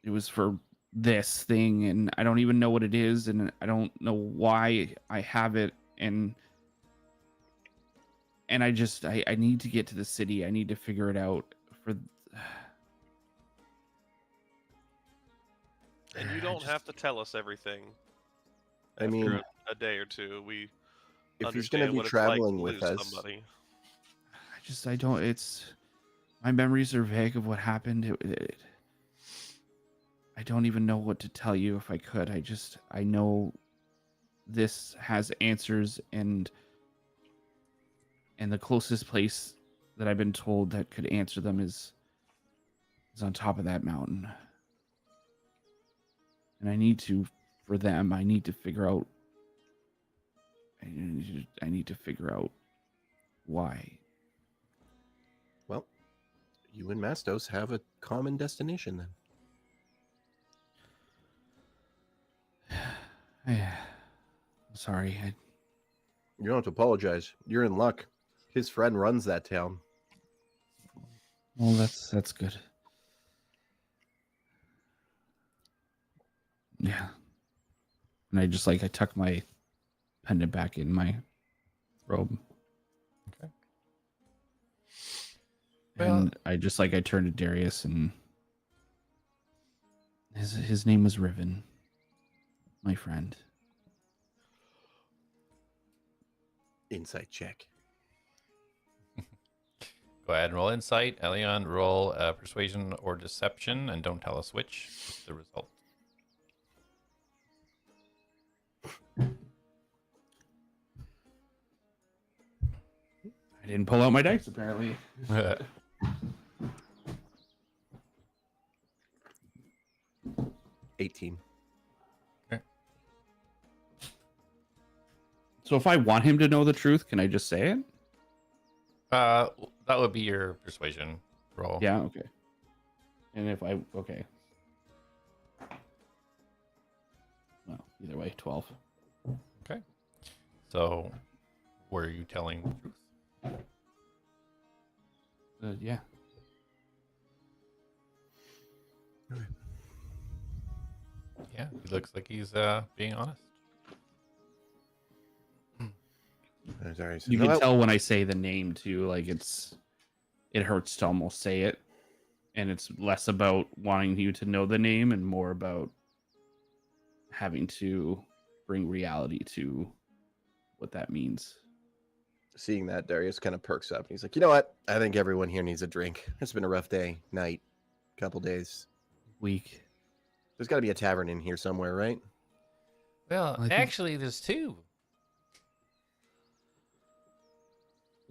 Speaker 5: it was for this thing, and I don't even know what it is, and I don't know why I have it, and I just I need to get to the city. I need to figure it out.
Speaker 4: And you don't have to tell us everything.
Speaker 6: I mean,
Speaker 4: after a day or two, we
Speaker 6: if he's
Speaker 4: understand
Speaker 6: gonna be
Speaker 4: what it's like
Speaker 6: traveling
Speaker 4: to
Speaker 6: with
Speaker 4: lose
Speaker 6: us,
Speaker 4: somebody.
Speaker 5: I don't. It's my memories are vague of what happened. I don't even know what to tell you if I could. I know this has answers, and the closest place that I've been told that could answer them is on top of that mountain. And I need to figure out. I need to figure out why.
Speaker 6: well, you and Mastos have a common destination then.
Speaker 5: Sorry.
Speaker 6: You don't have to apologize. You're in luck. His friend runs that town.
Speaker 5: Well, that's good. Yeah. And I tuck my pendant back in my robe.
Speaker 1: Okay.
Speaker 5: And I turn to Darius, and his name was Riven, my friend.
Speaker 6: Insight check.
Speaker 1: Go ahead and roll insight. Elion, roll persuasion or deception, and don't tell us which. What's the result?
Speaker 5: I didn't pull out my dice, apparently.
Speaker 6: 18.
Speaker 5: So if I want him to know the truth, can I just say it?
Speaker 1: That would be your persuasion roll.
Speaker 5: Yeah, okay. And if okay. Well, either way, 12.
Speaker 1: Okay. So, were you telling the truth?
Speaker 5: Yeah.
Speaker 1: Yeah, he looks like he's being honest.
Speaker 6: Sorry,
Speaker 5: You can tell when I say the name too, like it hurts to almost say it. And it's less about wanting you to know the name and more about having to bring reality to what that means.
Speaker 6: Seeing that, Darius kind of perks up. He's like, you know what? I think everyone here needs a drink. It's been a rough day, night, couple days.
Speaker 5: Week.
Speaker 6: There's got to be a tavern in here somewhere, right?
Speaker 1: Well,
Speaker 5: I think-
Speaker 1: actually, there's two.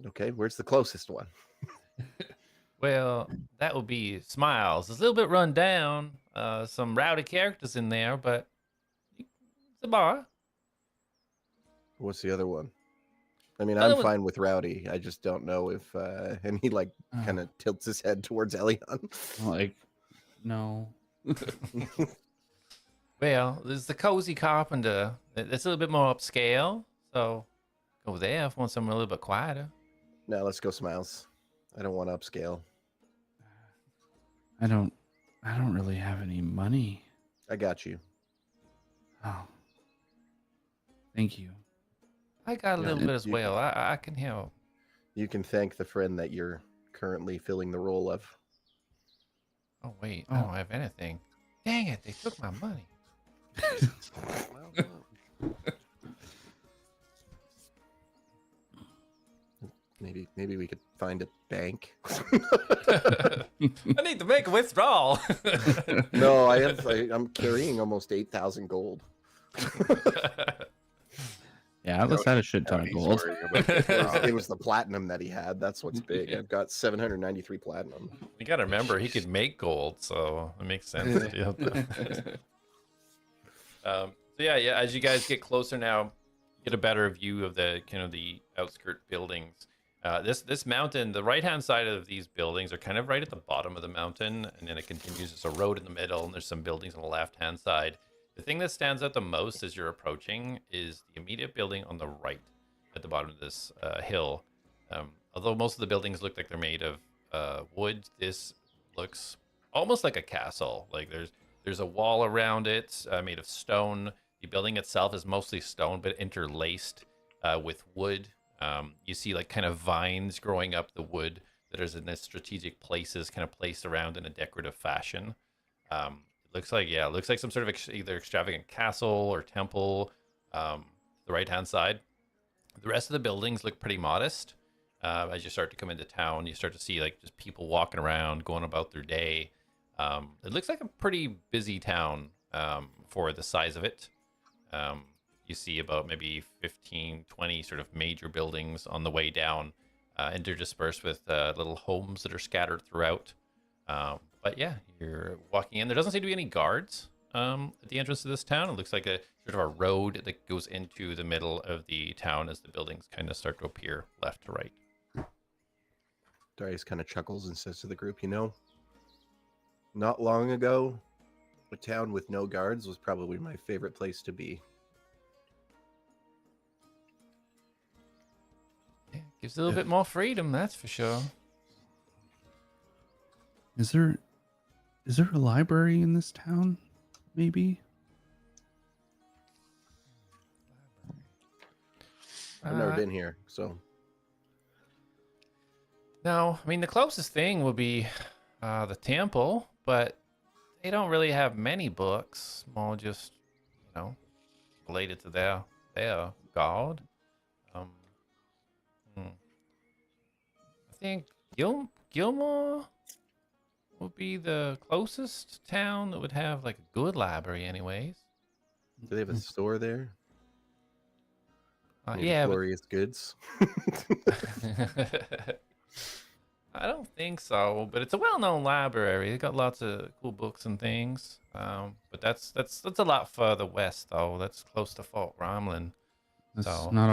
Speaker 6: Okay, where's the closest one?
Speaker 1: Well, that would be Smiles. It's a little bit run down. Some rowdy characters in there, but it's a bar.
Speaker 6: What's the other one? I mean,
Speaker 1: Other
Speaker 6: I'm
Speaker 1: one-
Speaker 6: fine with Rowdy. I just don't know if, and he like kind of tilts his head towards Elion.
Speaker 5: Like, no.
Speaker 1: Well, there's the Cozy Carpenter. It's a little bit more upscale, so go there if you want something a little bit quieter.
Speaker 6: No, let's go Smiles. I don't want upscale.
Speaker 5: I don't really have any money.
Speaker 6: I got you.
Speaker 5: Oh. Thank you.
Speaker 1: I got a
Speaker 6: Yeah,
Speaker 1: little bit as
Speaker 6: you-
Speaker 1: well. I can help.
Speaker 6: You can thank the friend that you're currently filling the role of.
Speaker 1: Oh, wait. I don't have anything. Dang it. They took my money.
Speaker 6: Maybe we could find a bank.
Speaker 1: I need to make a withdrawal.
Speaker 6: No, I'm carrying almost 8,000 gold.
Speaker 5: Yeah, let's add a shit ton of
Speaker 2: He's
Speaker 5: gold.
Speaker 2: worrying about the
Speaker 6: It was the platinum that he had. That's what's big. I've got 793 platinum.
Speaker 1: You got to remember, he could make gold, so it makes sense. to do that. So yeah, as you guys get closer now, get a better view of the kind of the outskirt buildings. This mountain, the right-hand side of these buildings are kind of right at the bottom of the mountain, and then it continues. There's a road in the middle, and there's some buildings on the left-hand side. The thing that stands out the most as you're approaching is the immediate building on the right at the bottom of this hill. Although most of the buildings look like they're made of wood, this looks almost like a castle. Like there's a wall around it made of stone. The building itself is mostly stone, but interlaced with wood. You see like kind of vines growing up the wood that is in the strategic places, kind of placed around in a decorative fashion. It looks like some sort of either extravagant castle or temple. The right-hand side. The rest of the buildings look pretty modest. As you start to come into town, you start to see like just people walking around, going about their day. It looks like a pretty busy town for the size of it. You see about maybe 15, 20 sort of major buildings on the way down, interdispersed with little homes that are scattered throughout. But yeah, you're walking in. There doesn't seem to be any guards at the entrance to this town. It looks like a sort of a road that goes into the middle of the town as the buildings kind of start to appear left to right.
Speaker 6: Darius kind of chuckles and says to the group, you know, not long ago, a town with no guards was probably my favorite place to be.
Speaker 1: Yeah, gives a little bit more freedom, that's for sure.
Speaker 5: Is there a library in this town? Maybe?
Speaker 6: I've never been here, so
Speaker 1: No, I mean the closest thing would be the temple, but they don't really have many books. More just, related to their god. I think Gilmore would be the closest town that would have like a good library, anyways.
Speaker 6: do they have a store there? Made of
Speaker 1: Yeah, but
Speaker 6: glorious goods.
Speaker 1: I don't think so, but it's a well-known library. They got lots of cool books and things. But that's a lot further west, though. That's close to Fort Romlin.
Speaker 5: That's
Speaker 1: So-
Speaker 5: not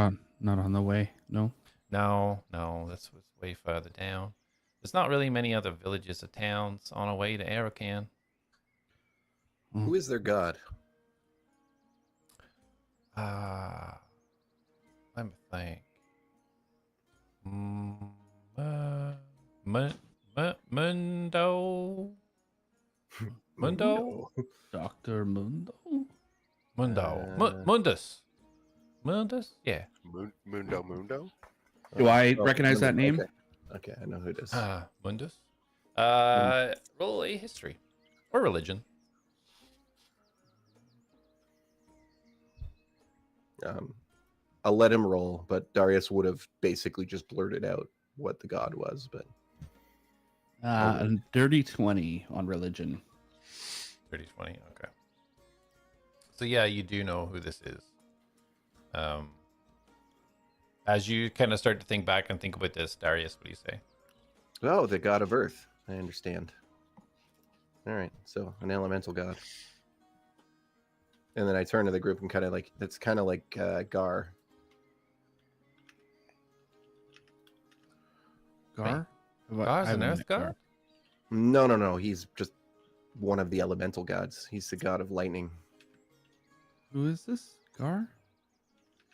Speaker 5: on the way. No.
Speaker 1: No, that's way further down. There's not really many other villages or towns on our way to Arakan.
Speaker 6: Who is their god?
Speaker 1: Let me think. Mundo? Mundo?
Speaker 5: Dr. Mundo?
Speaker 1: Mundus. Mundus? Yeah.
Speaker 2: Mundo.
Speaker 5: Do I
Speaker 6: Oh,
Speaker 5: recognize that name?
Speaker 6: Okay, I know who it is.
Speaker 1: Mundus. Roll a history or religion.
Speaker 6: I'll let him roll, but Darius would have basically just blurted out what the god was. But
Speaker 5: A dirty 20 on religion.
Speaker 1: 30, 20. Okay. So yeah, you do know who this is. As you kind of start to think back and think about this, Darius, what do you say?
Speaker 6: oh, the god of earth. I understand. All right, so an elemental god. And then I turn to the group and kind of like, that's kind of like Gar.
Speaker 5: Gar?
Speaker 1: Gar's an earth god?
Speaker 6: No. He's just one of the elemental gods. He's the god of lightning.
Speaker 5: Who is this? Gar?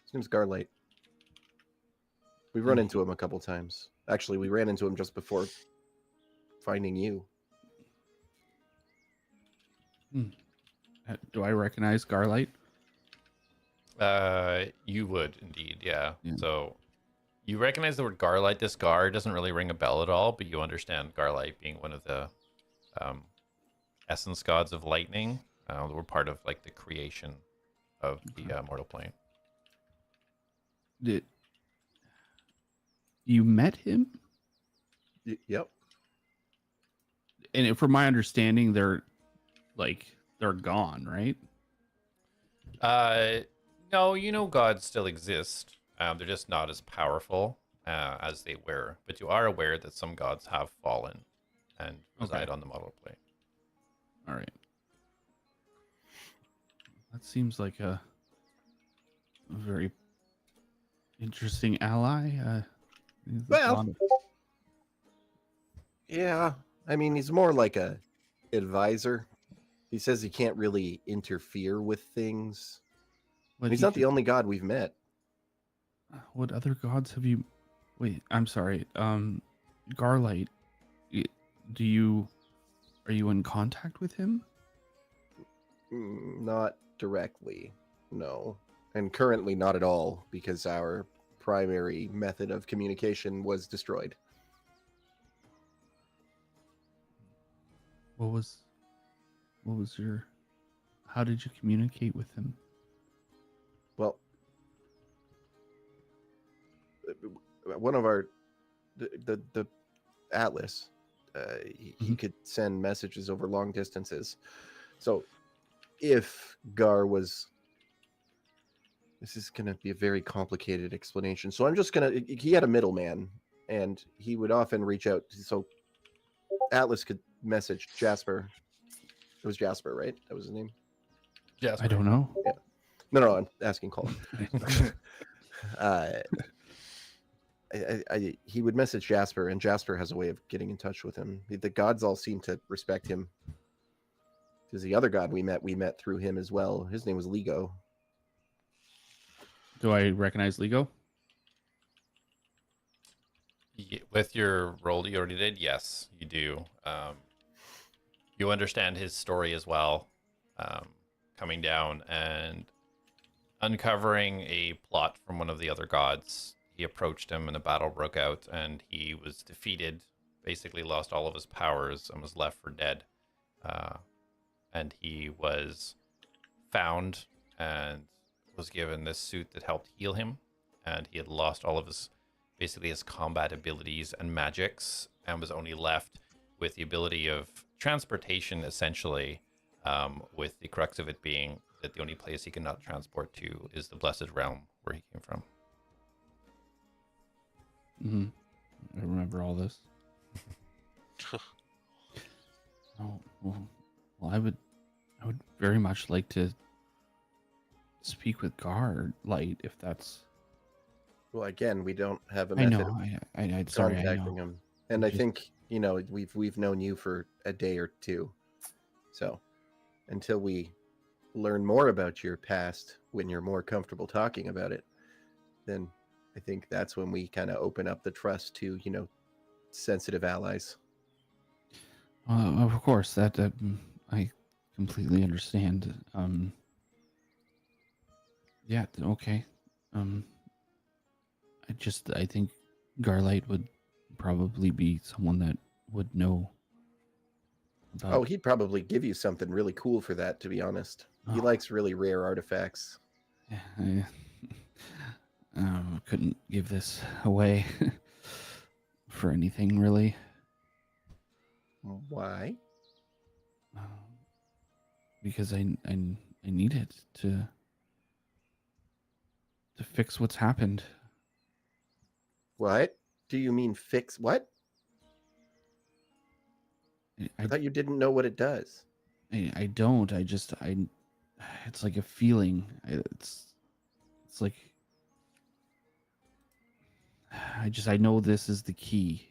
Speaker 6: His name's Garlight. We've run into him a couple times. Actually, we ran into him just before finding you.
Speaker 5: Do I recognize Garlight?
Speaker 1: You would indeed, yeah.
Speaker 5: Yeah.
Speaker 1: So you recognize the word Garlight. This Gar doesn't really ring a bell at all, but you understand Garlight being one of the essence gods of lightning. We're part of like the creation of the mortal plane.
Speaker 5: Did you met him?
Speaker 6: Yep.
Speaker 5: And from my understanding, they're gone, right?
Speaker 1: No, you know gods still exist. They're just not as powerful as they were. But you are aware that some gods have fallen and reside on the model plane.
Speaker 5: All right. That seems like a very interesting ally.
Speaker 6: Well, yeah. I mean, he's more like a advisor. He says he can't really interfere with things. He's not the only god we've met.
Speaker 5: What other gods have you? Wait, I'm sorry. Garlight. Are you in contact with him?
Speaker 6: Not directly, no. And currently not at all, because our primary method of communication was destroyed.
Speaker 5: What was your? How did you communicate with him?
Speaker 6: Well, one of our the Atlas, he could send messages over long distances. So if Gar was, this is going to be a very complicated explanation. So I'm just going to, he had a middleman and he would often reach out. So Atlas could message Jasper. It was Jasper, right? That was his name?
Speaker 5: Jasper. I don't know.
Speaker 6: Yeah. No, I'm asking Colin. He would message Jasper, and Jasper has a way of getting in touch with him. The gods all seem to respect him. Because the other god we met through him as well. His name was Lego.
Speaker 5: Do I recognize Lego?
Speaker 1: With your role that you already did, yes, you do. You understand his story as well, coming down and uncovering a plot from one of the other gods. He approached him and a battle broke out and he was defeated, basically lost all of his powers and was left for dead. And he was found and was given this suit that helped heal him. And he had lost all of his, basically his combat abilities and magics, and was only left with the ability of transportation, essentially, with the crux of it being that the only place he cannot transport to is the Blessed Realm where he came from.
Speaker 5: Mm-hmm. I remember all this. Oh, well, I would very much like to speak with Garlight if that's.
Speaker 6: Well, again, we don't have a
Speaker 5: I
Speaker 6: method
Speaker 5: know.
Speaker 6: of
Speaker 5: Sorry, I
Speaker 6: contacting
Speaker 5: know.
Speaker 6: him, and I think we've known you for a day or two, so until we learn more about your past, when you're more comfortable talking about it, then I think that's when we kind of open up the trust to sensitive allies.
Speaker 5: Of course, that I completely understand. Yeah. Okay. I think Garlight would probably be someone that would know about.
Speaker 6: Oh, he'd probably give you something really cool for that, to be honest. He likes really rare artifacts.
Speaker 5: Couldn't give this away for anything really.
Speaker 6: Why?
Speaker 5: Because I need it to fix what's happened.
Speaker 6: What? Do you mean fix what? I
Speaker 5: I
Speaker 6: thought you didn't know what it does.
Speaker 5: I don't. It's like a feeling. It's like I know this is the key.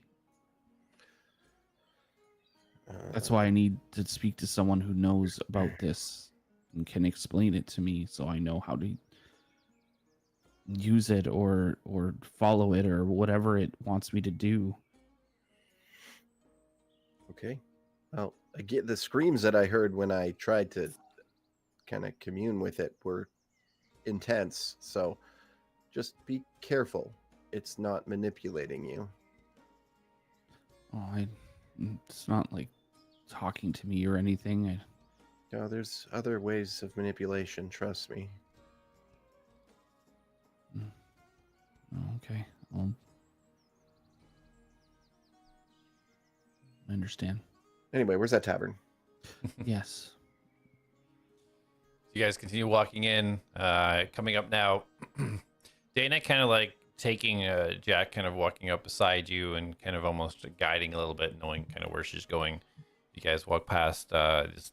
Speaker 5: That's why I need to speak to someone who knows about this and can explain it to me, so I know how to use it or follow it or whatever it wants me to do.
Speaker 6: Okay. Well, I get the screams that I heard when I tried to kind of commune with it were intense. So just be careful. It's not manipulating you.
Speaker 5: Oh, it's not like talking to me or anything.
Speaker 6: No, there's other ways of manipulation, trust me.
Speaker 5: Okay. I understand.
Speaker 6: Anyway, where's that tavern?
Speaker 5: Yes.
Speaker 1: You guys continue walking in. Coming up now, Dana kind of like taking Jak, kind of walking up beside you and kind of almost guiding a little bit, knowing kind of where she's going. You guys walk past this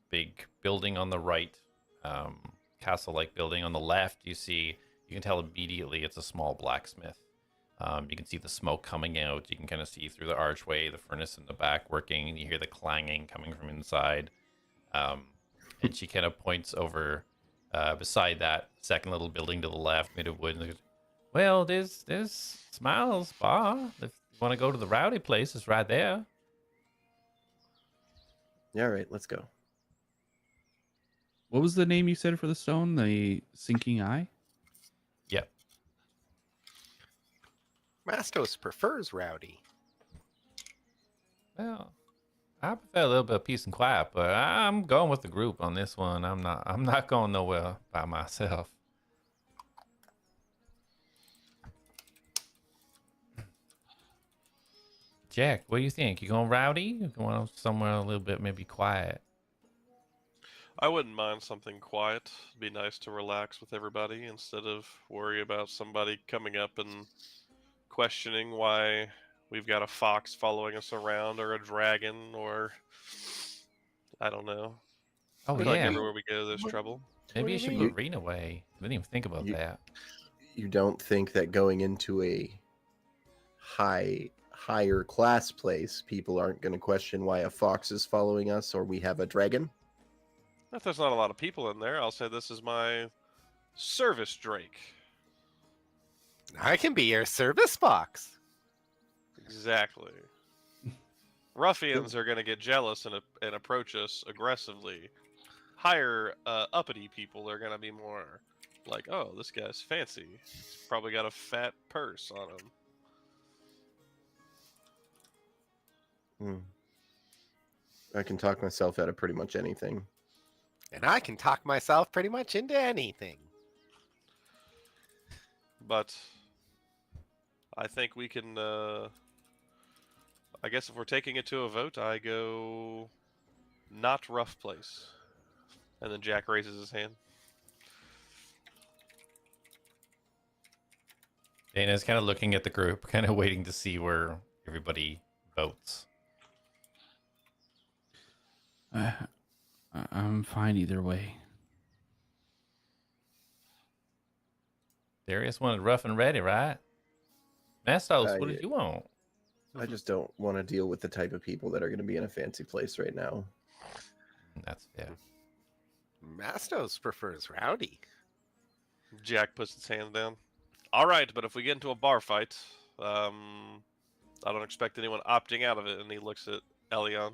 Speaker 1: big building on the right, castle-like building on the left. You can tell immediately it's a small blacksmith. You can see the smoke coming out. You can kind of see through the archway, the furnace in the back working, and you hear the clanging coming from inside. And she kind of points over beside that second little building to the left, made of wood. And goes, well, there's Smiles Bar. If you want to go to the rowdy place, it's right there.
Speaker 6: Yeah, all right, let's go.
Speaker 5: What was the name you said for the stone? The Sinking Eye?
Speaker 1: Yep.
Speaker 2: Mastos prefers rowdy.
Speaker 1: Well, I prefer a little bit of peace and quiet, but I'm going with the group on this one. I'm not going nowhere by myself. Jak, what do you think? You going rowdy? You going somewhere a little bit maybe quiet?
Speaker 4: I wouldn't mind something quiet. It'd be nice to relax with everybody instead of worry about somebody coming up and questioning why we've got a fox following us around or a dragon or I don't know.
Speaker 1: Oh,
Speaker 4: I feel like
Speaker 1: yeah.
Speaker 4: everywhere we go, there's trouble.
Speaker 1: Maybe you
Speaker 6: What do
Speaker 1: should
Speaker 6: you
Speaker 1: put Reen away. I didn't even think about that.
Speaker 6: You don't think that going into a higher class place, people aren't going to question why a fox is following us or we have a dragon?
Speaker 4: If there's not a lot of people in there, I'll say this is my service drake.
Speaker 2: I can be your service box.
Speaker 4: Exactly. Ruffians are going to get jealous and approach us aggressively. Higher uppity people are going to be more like, oh, this guy's fancy. He's probably got a fat purse on him.
Speaker 6: I can talk myself out of pretty much anything.
Speaker 2: And I can talk myself pretty much into anything.
Speaker 4: But I think we can, I guess if we're taking it to a vote, I go not rough place. And then Jak raises his hand.
Speaker 1: Dana's kind of looking at the group, kind of waiting to see where everybody votes.
Speaker 5: I'm fine either way.
Speaker 1: Darius wanted rough and ready, right? Mastos, what
Speaker 6: yeah.
Speaker 1: did you want?
Speaker 6: I just don't want to deal with the type of people that are going to be in a fancy place right now.
Speaker 1: That's fair.
Speaker 2: Mastos prefers rowdy.
Speaker 4: Jak puts his hand down. All right, but if we get into a bar fight, I don't expect anyone opting out of it. And he looks at Elion.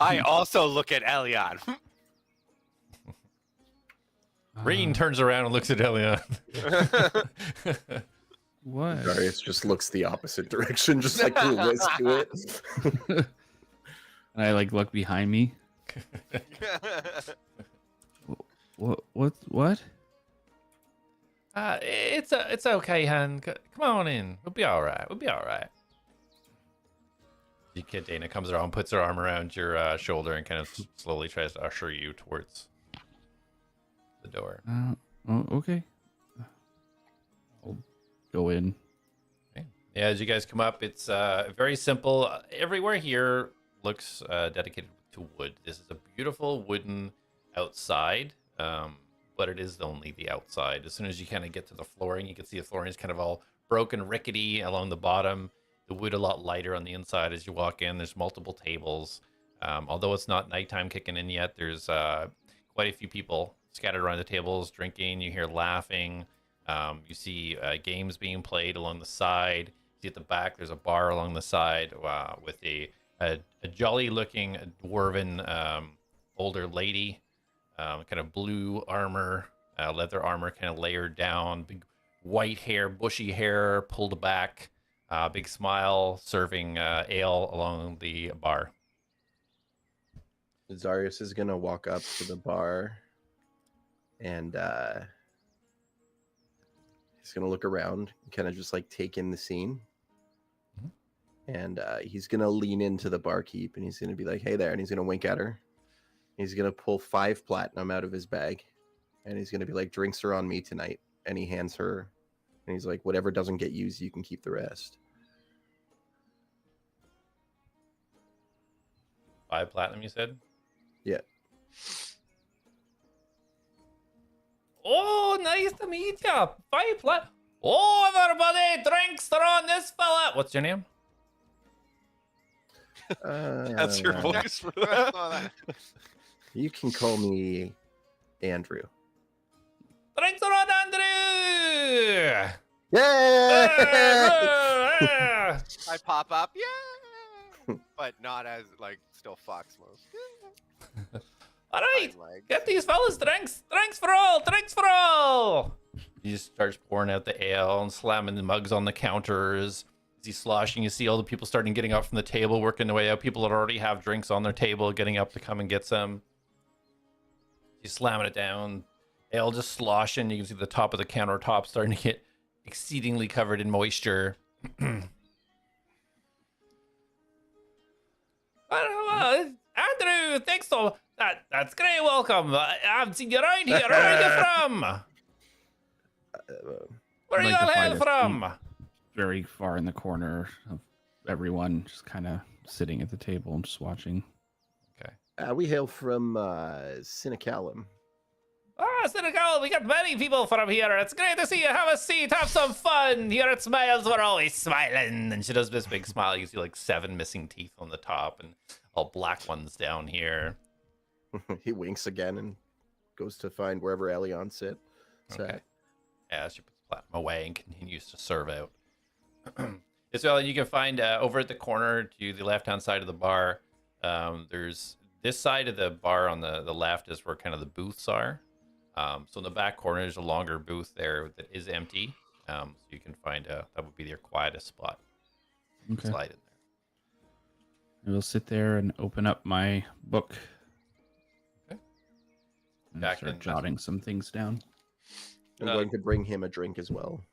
Speaker 2: I also look at Elion.
Speaker 1: Reen turns around and looks at Elion.
Speaker 5: What?
Speaker 6: Darius just looks the opposite direction, just like clueless to it.
Speaker 5: And I like look behind me. What?
Speaker 1: It's okay, hun. Come on in. We'll be all right. We'll be all right. The kid Dana comes around, puts her arm around your shoulder, and kind of slowly tries to usher you towards the door.
Speaker 5: Okay. I'll go in.
Speaker 1: Okay. Yeah, as you guys come up, it's very simple. Everywhere here looks dedicated to wood. This is a beautiful wooden outside, but it is only the outside. As soon as you kind of get to the flooring, you can see the flooring is kind of all broken, rickety along the bottom. The wood a lot lighter on the inside as you walk in. There's multiple tables. Although it's not nighttime kicking in yet, there's quite a few people scattered around the tables drinking. You hear laughing. You see games being played along the side. You see at the back, there's a bar along the side with a jolly-looking dwarven older lady, kind of blue armor, leather armor kind of layered down, big white hair, bushy hair pulled back. Big smile, serving ale along the bar.
Speaker 6: Darius is gonna walk up to the bar, and he's gonna look around, kind of just like take in the scene. And he's gonna lean into the barkeep, and he's gonna be like, "Hey there," and he's gonna wink at her. He's gonna pull 5 platinum out of his bag, and he's gonna be like, "Drinks are on me tonight." And he hands her. And he's like, whatever doesn't get used, you can keep the rest.
Speaker 1: 5 platinum, you said?
Speaker 6: Yeah.
Speaker 1: Oh, nice to meet you. 5 platinum. Oh, everybody, drinks are on this fella. What's your name?
Speaker 4: That's your voice for that.
Speaker 6: You can call me Andrew.
Speaker 1: Drinks are on Andrew.
Speaker 6: Yay!
Speaker 2: I pop up, yeah, but not as like still fox mode.
Speaker 1: All right,
Speaker 2: Hind legs.
Speaker 1: get these fellas drinks. Drinks for all. Drinks for all. He just starts pouring out the ale and slamming the mugs on the counters. As he's sloshing, you see all the people starting getting up from the table, working their way out. People that already have drinks on their table, getting up to come and get some. He's slamming it down. Ale just sloshing. You can see the top of the countertop starting to get exceedingly covered in moisture. Andrew, thanks so. That's great. Welcome. I haven't seen you around here. Where are you from? Where are you all hail from?
Speaker 5: Very far in the corner of everyone, just kind of sitting at the table and just watching.
Speaker 1: Okay.
Speaker 6: We hail from Sinacalum.
Speaker 1: Senegal, we got many people from here. It's great to see you. Have a seat. Have some fun. Here at Smiles, we're always smiling. And she does this big smile. You see like 7 missing teeth on the top and all black ones down here.
Speaker 6: He winks again and goes to find wherever Elion sit.
Speaker 1: Okay. Yeah, she puts the platinum away and continues to serve out. So you can find over at the corner to the left-hand side of the bar, there's this side of the bar on the left is where kind of the booths are. So in the back corner, there's a longer booth there that is empty. So you can find that would be your quietest spot.
Speaker 5: Okay.
Speaker 1: Slide in there.
Speaker 5: I will sit there and open up my book.
Speaker 1: Okay.
Speaker 5: And
Speaker 1: Jak
Speaker 5: start
Speaker 1: and
Speaker 5: jotting some things down.
Speaker 6: I'm going to bring him a drink as well.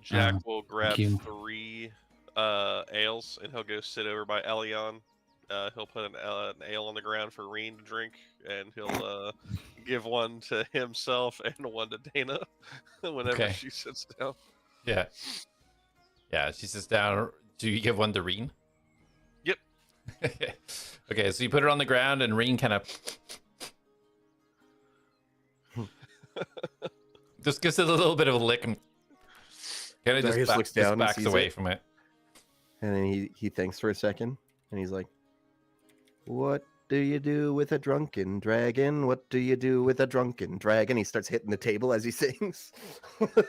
Speaker 4: Jak will grab
Speaker 5: you.
Speaker 4: 3 ales, and he'll go sit over by Elion. He'll put an ale on the ground for Reen to drink, and he'll give one to himself and one to Dana whenever she sits down.
Speaker 1: Yeah. Yeah, she sits down. Do you give one to Reen?
Speaker 4: Yep.
Speaker 1: Okay, so you put it on the ground, and Reen kind of just gives it a little bit of a lick and kind of
Speaker 6: Darius
Speaker 1: just
Speaker 6: looks down and
Speaker 1: backs
Speaker 6: sees
Speaker 1: away
Speaker 6: it.
Speaker 1: from it.
Speaker 6: And then he thinks for a second, and he's like, "What do you do with a drunken dragon? What do you do with a drunken dragon?" He starts hitting the table as he sings.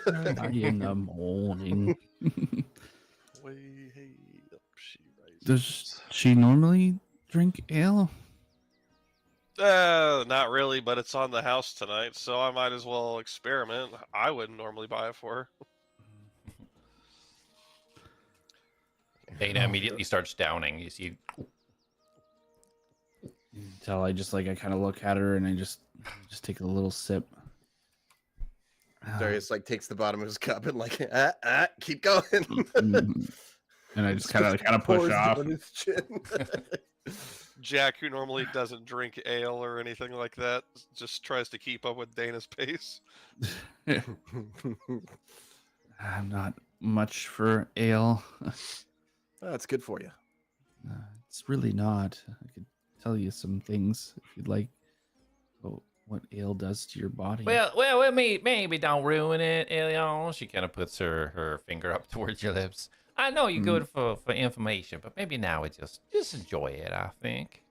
Speaker 5: Early in the morning.
Speaker 4: Way up she rises.
Speaker 5: Does she normally drink ale?
Speaker 4: Not really, but it's on the house tonight, so I might as well experiment. I wouldn't normally buy it for her.
Speaker 1: Dana immediately starts downing. You see
Speaker 5: tell, I kind of look at her and I just take a little sip.
Speaker 6: Darius like takes the bottom of his cup and like keep going.
Speaker 5: And I just kind of push
Speaker 6: pours
Speaker 5: off.
Speaker 6: down his chin.
Speaker 4: Jak, who normally doesn't drink ale or anything like that, just tries to keep up with Dana's pace.
Speaker 5: I'm not much for ale.
Speaker 6: That's good for you.
Speaker 5: It's really not. I could tell you some things if you'd like. Oh, what ale does to your body.
Speaker 1: Well, maybe don't ruin it, Elion. She kind of puts her finger up towards your lips. I know you're good for information, but maybe now we just enjoy it, I think.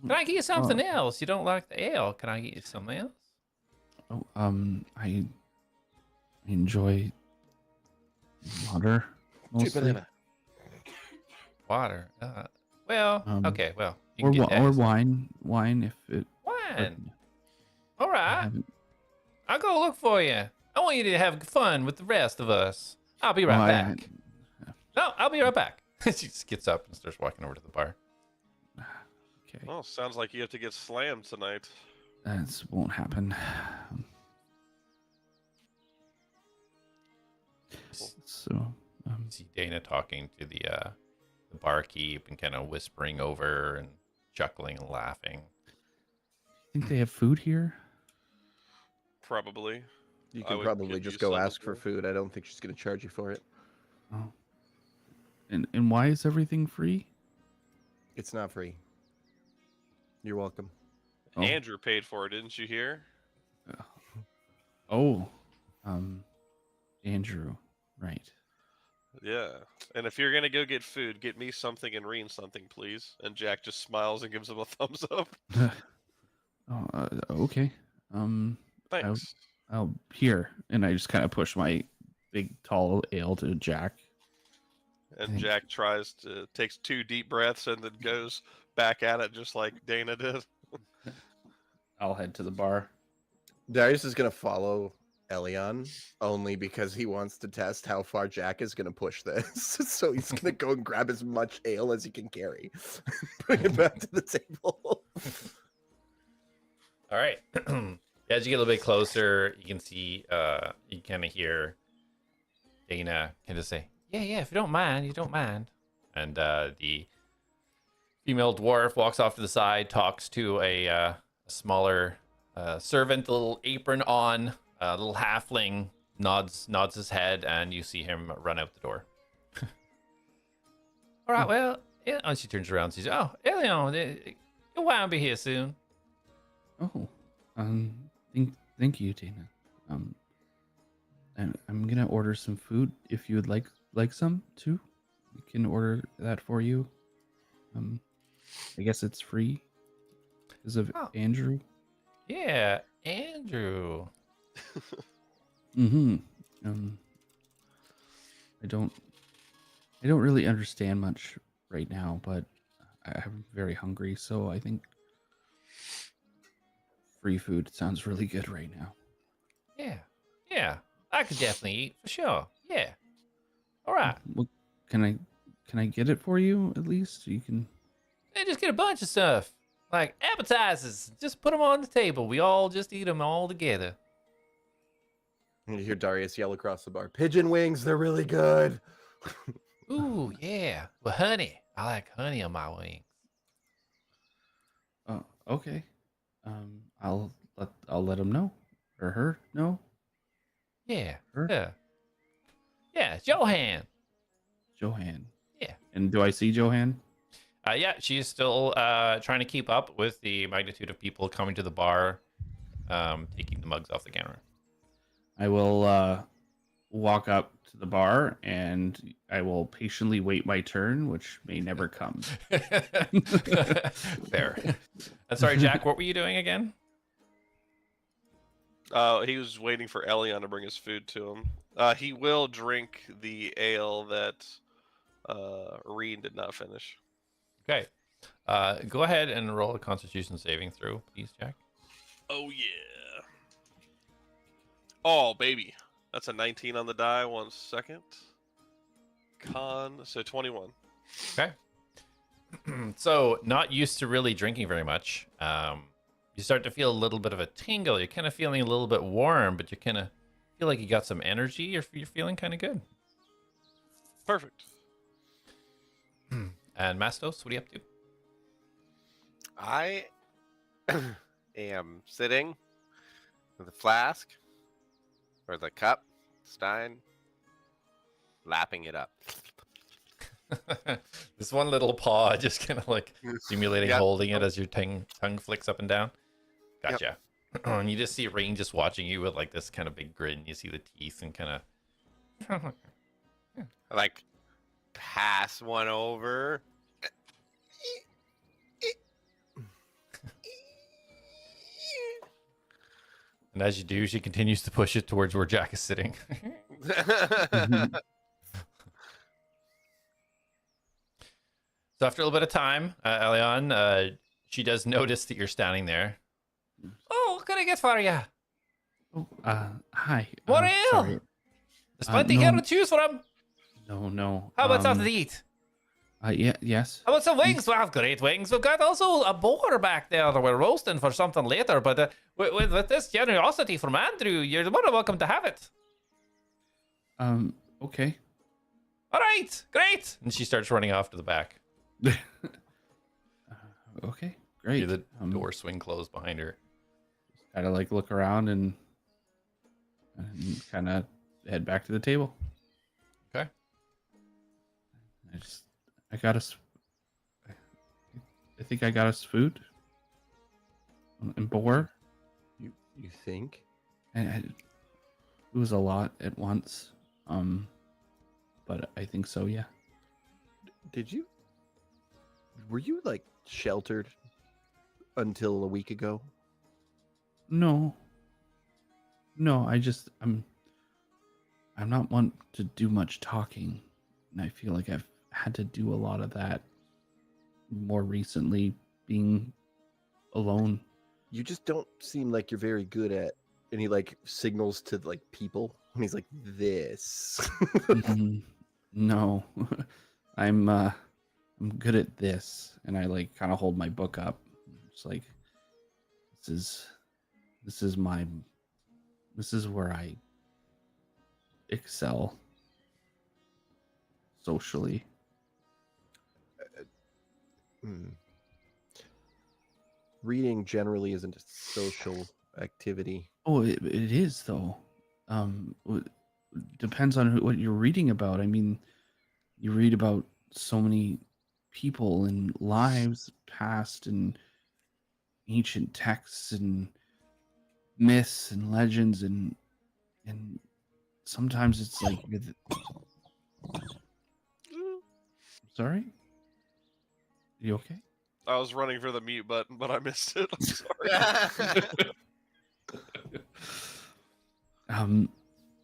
Speaker 1: Can I get you something else? You don't like the ale. Can I get you something else?
Speaker 5: Oh, I enjoy water mostly.
Speaker 1: Water. Okay. Well, you
Speaker 5: Or,
Speaker 1: can get
Speaker 5: or
Speaker 1: that.
Speaker 5: wine if it.
Speaker 1: Wine. All right. I'll go look for you. I want you to have fun with the rest of us. I'll be right back. No, I'll be right back. She just gets up and starts walking over to the bar.
Speaker 5: Okay.
Speaker 4: Well, sounds like you have to get slammed tonight.
Speaker 5: That won't happen. So,
Speaker 1: See Dana talking to the barkeep and kind of whispering over and chuckling and laughing.
Speaker 5: think they have food here?
Speaker 4: Probably.
Speaker 6: You
Speaker 4: I
Speaker 6: can
Speaker 4: would
Speaker 6: probably
Speaker 4: give
Speaker 6: just
Speaker 4: you
Speaker 6: go
Speaker 4: some
Speaker 6: ask
Speaker 4: as
Speaker 6: for
Speaker 4: well.
Speaker 6: food. I don't think she's going to charge you for it.
Speaker 5: Oh. And why is everything free?
Speaker 6: It's not free. You're welcome.
Speaker 5: Oh.
Speaker 4: Andrew paid for it, didn't you hear?
Speaker 5: Oh. Andrew. Right.
Speaker 4: Yeah. And if you're gonna go get food, get me something and Reen something, please. And Jak just smiles and gives him a thumbs up.
Speaker 5: Okay.
Speaker 4: Thanks.
Speaker 5: I'll here, and I just kind of push my big tall ale to Jak.
Speaker 4: And
Speaker 5: Thanks.
Speaker 4: Jak takes 2 deep breaths and then goes back at it just like Dana did.
Speaker 5: I'll head to the bar.
Speaker 6: Darius is going to follow Elion only because he wants to test how far Jak is going to push this. So he's going to go and grab as much ale as he can carry, bring it back to the table.
Speaker 1: All right. As you get a little bit closer, you can see, you kind of hear Dana kind of say, yeah, if you don't mind, you don't mind. And the female dwarf walks off to the side, talks to a smaller servant, a little apron on, a little halfling, nods his head, and you see him run out the door. All right, well, yeah. And she turns around and says, oh, Elion, you'll want to be here soon.
Speaker 5: Oh, thank you, Dana. And I'm gonna order some food if you would like some too. We can order that for you. I guess it's free because of Andrew.
Speaker 1: Yeah, Andrew.
Speaker 5: Mm-hmm. I don't really understand much right now, but I'm very hungry, so I think free food sounds really good right now.
Speaker 1: Yeah. I could definitely eat for sure. Yeah. All right.
Speaker 5: Well, can I get it for you at least? You can.
Speaker 1: Hey, just get a bunch of stuff. Like appetizers. Just put them on the table. We all just eat them all together.
Speaker 6: And you hear Darius yell across the bar, pigeon wings, they're really good.
Speaker 1: Ooh, yeah. With honey. I like honey on my wings.
Speaker 5: Oh, okay. I'll let him know or her know.
Speaker 1: Yeah.
Speaker 5: Her?
Speaker 1: Yeah, Johan.
Speaker 5: Johan.
Speaker 1: Yeah.
Speaker 5: And do I see Johan?
Speaker 1: Yeah, she's still trying to keep up with the magnitude of people coming to the bar, taking the mugs off the counter.
Speaker 5: I will walk up to the bar and I will patiently wait my turn, which may never come.
Speaker 1: Fair. I'm sorry, Jak, what were you doing again?
Speaker 4: He was waiting for Elion to bring his food to him. He will drink the ale that Reen did not finish.
Speaker 1: Okay. Go ahead and roll a Constitution saving throw, please, Jak.
Speaker 4: Oh, yeah. Oh, baby. That's a 19 on the die. 1 second. So 21.
Speaker 1: Okay. So, not used to really drinking very much. You start to feel a little bit of a tingle. You're kind of feeling a little bit warm, but you kind of feel like you got some energy. You're feeling kind of good.
Speaker 4: Perfect.
Speaker 1: And Mastos, what are you up to?
Speaker 2: I am sitting with a flask or the cup, stein, lapping it up.
Speaker 1: This one little paw just kind of like simulating
Speaker 2: Yep.
Speaker 1: holding it as your tongue flicks up and down. Gotcha. And you just see Rain just watching you with like this kind of big grin. You see the teeth and kind of.
Speaker 2: Like, pass one over.
Speaker 1: And as you do, she continues to push it towards where Jak is sitting. So after a little bit of time, Elion, she does notice that you're standing there. Oh, what can I get for you?
Speaker 5: Oh, hi.
Speaker 1: What are you?
Speaker 5: Sorry.
Speaker 1: There's plenty
Speaker 5: no.
Speaker 1: here to choose from.
Speaker 5: No.
Speaker 1: How about something to eat?
Speaker 5: Yes.
Speaker 1: How about some wings? We have great wings. We've got also a boar back there that we're roasting for something later. But with this generosity from Andrew, you're more than welcome to have it.
Speaker 5: Okay.
Speaker 1: All right, great. And she starts running off to the back.
Speaker 5: Okay, great.
Speaker 1: See the door swing closed behind her.
Speaker 5: Kind of like look around and kind of head back to the table.
Speaker 1: Okay.
Speaker 5: I got us. I think I got us food and boar.
Speaker 6: You think?
Speaker 5: And it was a lot at once. But I think so. Yeah.
Speaker 6: Were you like sheltered until a week ago?
Speaker 5: No. I'm not one to do much talking, and I feel like I've had to do a lot of that more recently, being alone.
Speaker 6: You just don't seem like you're very good at. And he like signals to like people, and he's like, "This."
Speaker 5: No, I'm good at this, and I like kind of hold my book up. It's like this is where I excel socially.
Speaker 6: Reading generally isn't a social activity.
Speaker 5: Oh, it is though. Depends on what you're reading about. I mean, you read about so many people and lives past and ancient texts and myths and legends and sometimes it's like sorry? You okay?
Speaker 4: I was running for the mute button, but I missed it. I'm sorry.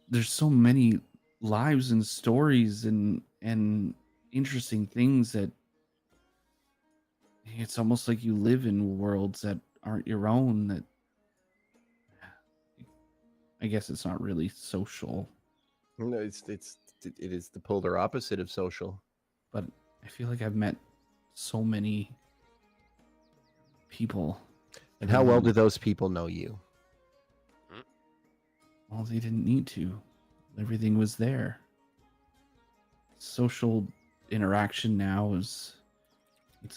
Speaker 5: There's so many lives and stories and interesting things that it's almost like you live in worlds that aren't your own. That I guess it's not really social.
Speaker 6: No, it is the polar opposite of social.
Speaker 5: But I feel like I've met so many people.
Speaker 6: And how well do those people know you?
Speaker 5: Well, they didn't need to. Everything was there. Social interaction now it's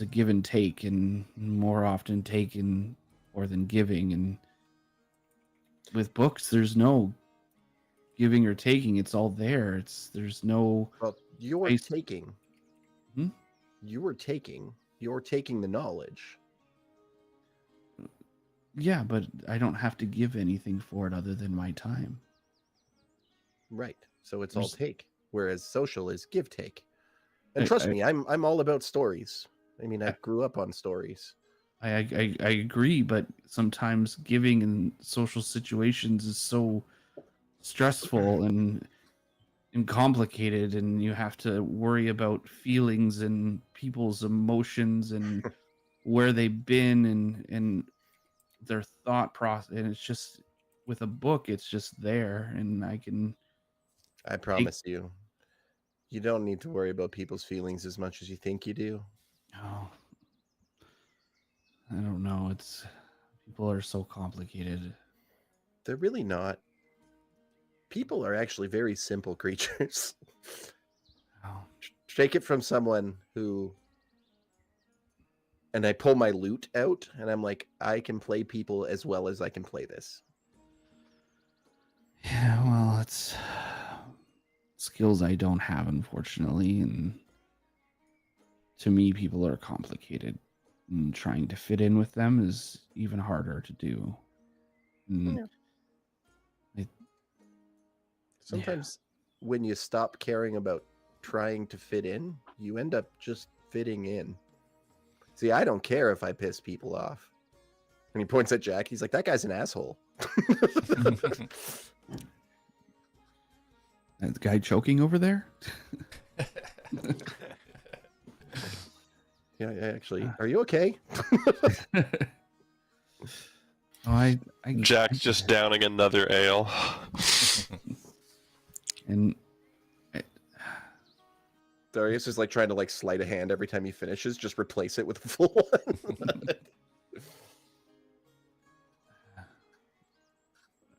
Speaker 5: a give and take, and more often taken more than giving. And with books, there's no giving or taking. It's all there. There's no.
Speaker 6: Well, you're
Speaker 5: Based-
Speaker 6: taking.
Speaker 5: Hmm?
Speaker 6: You're taking the knowledge.
Speaker 5: Yeah, but I don't have to give anything for it other than my time.
Speaker 6: Right. So it's all
Speaker 5: There's-
Speaker 6: take. Whereas social is give take. And
Speaker 5: I-
Speaker 6: trust
Speaker 5: I-
Speaker 6: me, I'm all about stories. I mean, I grew up on stories.
Speaker 5: I agree, but sometimes giving in social situations is so stressful and complicated, and you have to worry about feelings and people's emotions and where they've been and their thought process. And it's just with a book, it's just there, and
Speaker 6: I promise you, you don't need to worry about people's feelings as much as you think you do.
Speaker 5: Oh, I don't know. People are so complicated.
Speaker 6: They're really not. People are actually very simple creatures.
Speaker 5: Oh,
Speaker 6: Take it from someone who, and I pull my lute out and I'm like, I can play people as well as I can play this.
Speaker 5: yeah. Well, it's skills I don't have, unfortunately, and to me, people are complicated. And trying to fit in with them is even harder to do. And
Speaker 6: Sometimes when you stop caring about trying to fit in, you end up just fitting in. See, I don't care if I piss people off. And he points at Jak. He's like, that guy's an asshole.
Speaker 5: That guy choking over there?
Speaker 6: Yeah, actually. Are you okay?
Speaker 5: Oh, I
Speaker 4: Jack's just downing another ale.
Speaker 5: and
Speaker 6: Darius is like trying to like sleight a hand every time he finishes. Just replace it with a full one.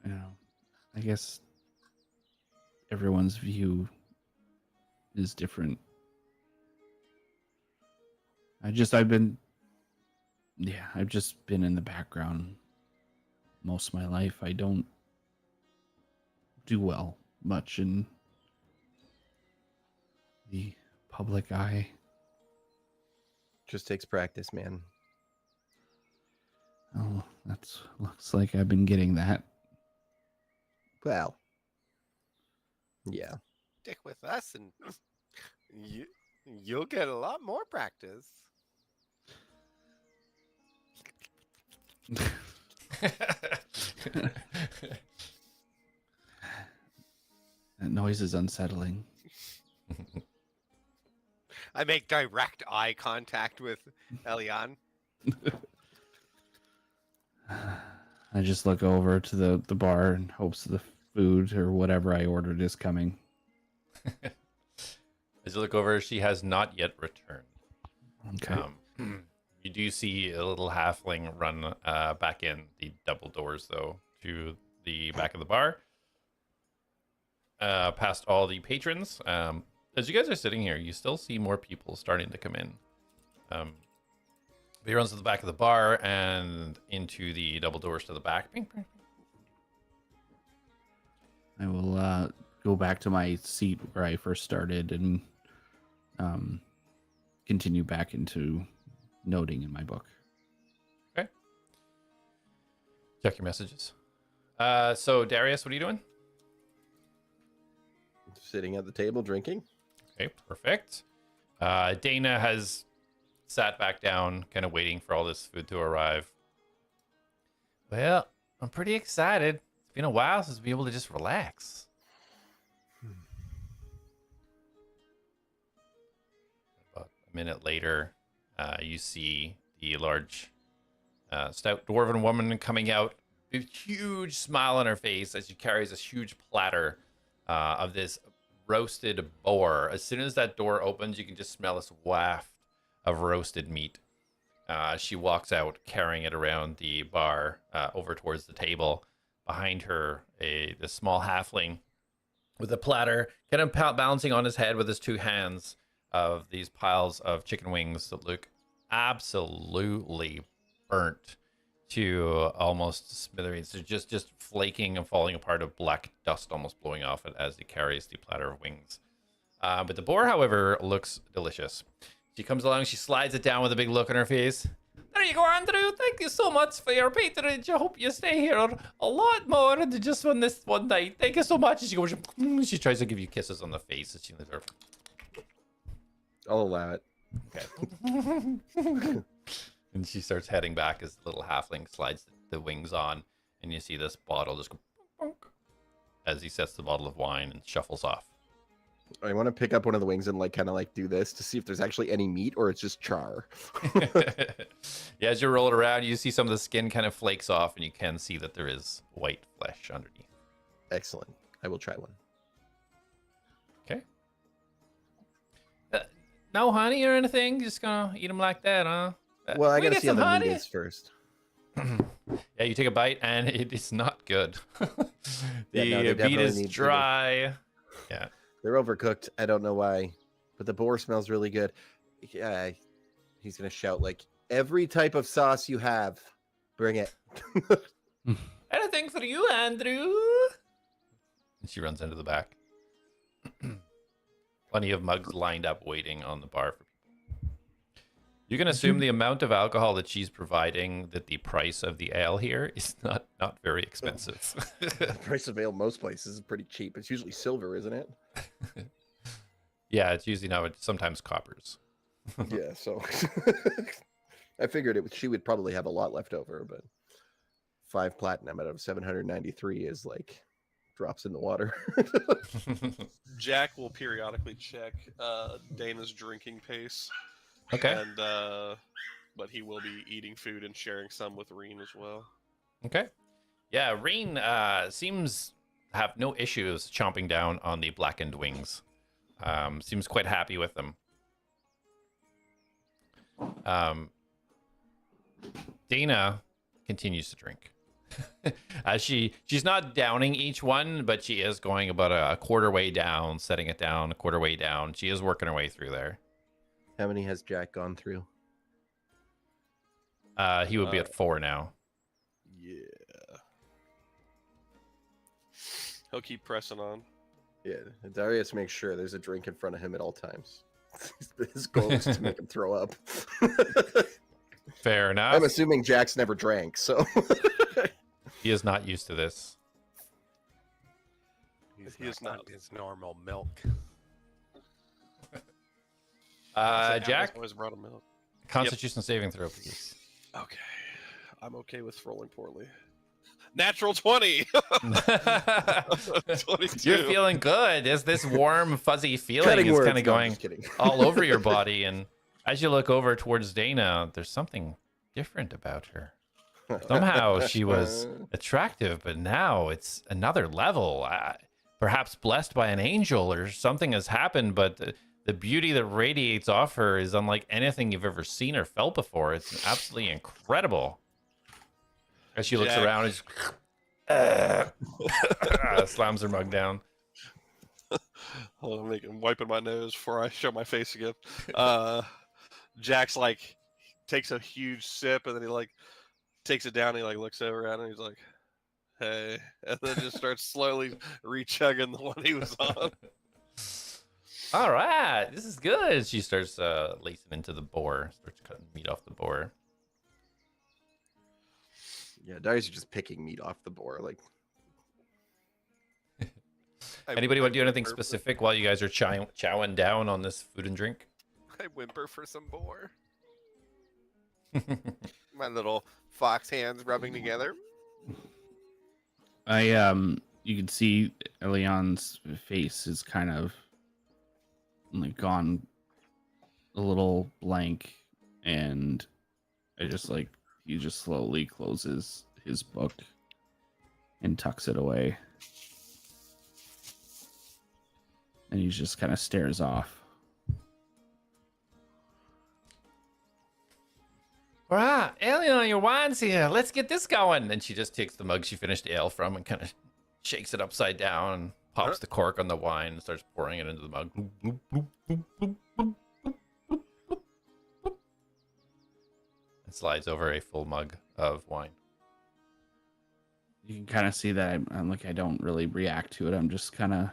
Speaker 5: you know, I guess everyone's view is different. I've just been in the background most of my life. I don't do well much in the public eye.
Speaker 6: Just takes practice, man.
Speaker 5: Oh, looks like I've been getting that.
Speaker 6: Well, yeah.
Speaker 2: Stick with us, and you'll get a lot more practice.
Speaker 5: That noise is unsettling.
Speaker 2: I make direct eye contact with Elion.
Speaker 5: I just look over to the bar in hopes the food or whatever I ordered is coming.
Speaker 1: As you look over, she has not yet returned.
Speaker 5: Okay.
Speaker 1: You do see a little halfling run back in the double doors, though, to the back of the bar. Past all the patrons. As you guys are sitting here, you still see more people starting to come in. He runs to the back of the bar and into the double doors to the back. Bing, bing, bing.
Speaker 5: I will go back to my seat where I first started and continue back into noting in my book.
Speaker 1: Okay. Check your messages. So, Darius, what are you doing?
Speaker 6: Sitting at the table drinking.
Speaker 1: Okay, perfect. Dana has sat back down, kind of waiting for all this food to arrive. Well, I'm pretty excited. It's been a while since we've been able to just relax. About a minute later, you see the large, stout dwarven woman coming out, a huge smile on her face as she carries this huge platter of this roasted boar. As soon as that door opens, you can just smell this waft of roasted meat. She walks out carrying it around the bar over towards the table. Behind her, the small halfling with a platter, kind of balancing on his head with his two hands of these piles of chicken wings that look absolutely burnt to almost smithereens. They're just flaking and falling apart of black dust almost blowing off it as he carries the platter of wings. But the boar, however, looks delicious. She comes along, she slides it down with a big look on her face. There you go, Andrew. Thank you so much for your patronage. I hope you stay here a lot more than just on this one night. Thank you so much. And she goes, she tries to give you kisses on the face as she leaves her.
Speaker 6: I'll allow it.
Speaker 1: Okay. And she starts heading back as the little halfling slides the wings on, and you see this bottle just go bonk, as he sets the bottle of wine and shuffles off.
Speaker 6: I want to pick up one of the wings and like kind of like do this to see if there's actually any meat or it's just char.
Speaker 1: Yeah, as you roll it around, you see some of the skin kind of flakes off, and you can see that there is white flesh underneath.
Speaker 6: Excellent. I will try one.
Speaker 1: Okay. No honey or anything? Just gonna eat them like that, huh?
Speaker 6: Well, I
Speaker 1: Can we
Speaker 6: gotta
Speaker 1: get
Speaker 6: see how
Speaker 1: some
Speaker 6: the
Speaker 1: honey?
Speaker 6: meat is first.
Speaker 1: Yeah, you take a bite and it is not good.
Speaker 6: Yeah, no,
Speaker 1: The
Speaker 6: they
Speaker 1: meat
Speaker 6: definitely
Speaker 1: is
Speaker 6: need to
Speaker 1: dry. Yeah.
Speaker 6: They're overcooked. I don't know why, but the boar smells really good. Yeah, he's gonna shout like, "Every type of sauce you have, bring it."
Speaker 1: Anything for you, Andrew? And she runs into the back. Plenty of mugs lined up waiting on the bar for people. You can assume the amount of alcohol that she's providing, that the price of the ale here is not very expensive.
Speaker 6: The price of ale most places is pretty cheap. It's usually silver, isn't it?
Speaker 1: Yeah, it's usually now it's sometimes coppers.
Speaker 6: Yeah, so I figured she would probably have a lot left over, but 5 platinum out of 793 is like drops in the water.
Speaker 4: Jak will periodically check Dana's drinking pace.
Speaker 1: Okay.
Speaker 4: And but he will be eating food and sharing some with Reen as well.
Speaker 1: Okay. Yeah, Reen seems to have no issues chomping down on the blackened wings. Seems quite happy with them. Dana continues to drink. She's not downing each one, but she is going about a quarter way down, setting it down, a quarter way down. She is working her way through there.
Speaker 6: How many has Jak gone through?
Speaker 1: He would be at 4 now.
Speaker 4: Yeah. He'll keep pressing on.
Speaker 6: Yeah, Darius makes sure there's a drink in front of him at all times. His goal is to make him throw up.
Speaker 1: Fair enough.
Speaker 6: I'm assuming Jak's never drank, so
Speaker 1: He is not used to this.
Speaker 2: He is not his normal milk.
Speaker 1: Jak,
Speaker 4: always brought him milk.
Speaker 1: Constitution saving throw, please.
Speaker 4: Okay. I'm okay with rolling poorly. Natural 20. 22.
Speaker 1: You're feeling good. There's this warm, fuzzy feeling
Speaker 6: cutting
Speaker 1: is
Speaker 6: words.
Speaker 1: kind of
Speaker 6: No, I'm
Speaker 1: going
Speaker 6: just kidding.
Speaker 1: all over your body. And as you look over towards Dana, there's something different about her. Somehow she was attractive, but now it's another level. Perhaps blessed by an angel or something has happened, but the beauty that radiates off her is unlike anything you've ever seen or felt before. It's absolutely incredible. As she looks
Speaker 4: Jak.
Speaker 1: around and slams her mug down.
Speaker 4: Hold on, I'm wiping my nose before I show my face again. Jak's like takes a huge sip and then he like takes it down and he like looks over at him and he's like, "Hey," and then just starts slowly re-chugging the one he was on.
Speaker 1: All right, this is good. She starts lacing into the boar, starts cutting meat off the boar.
Speaker 6: Yeah, Darius is just picking meat off the boar. Like,
Speaker 1: Anybody want to do anything
Speaker 2: whimper for-
Speaker 1: specific while you guys are chowing down on this food and drink?
Speaker 2: I whimper for some boar. My little fox hands rubbing together.
Speaker 5: You can see Elion's face is kind of like gone a little blank, and he just slowly closes his book and tucks it away, and he just kind of stares off.
Speaker 1: All right, Elion, your wine's here. Let's get this going. And she just takes the mug she finished ale from and kind of shakes it upside down and pops the cork on the wine and starts pouring it into the mug. And slides over a full mug of wine.
Speaker 5: You can kind of see that I'm like, I don't really react to it. I'm just kind of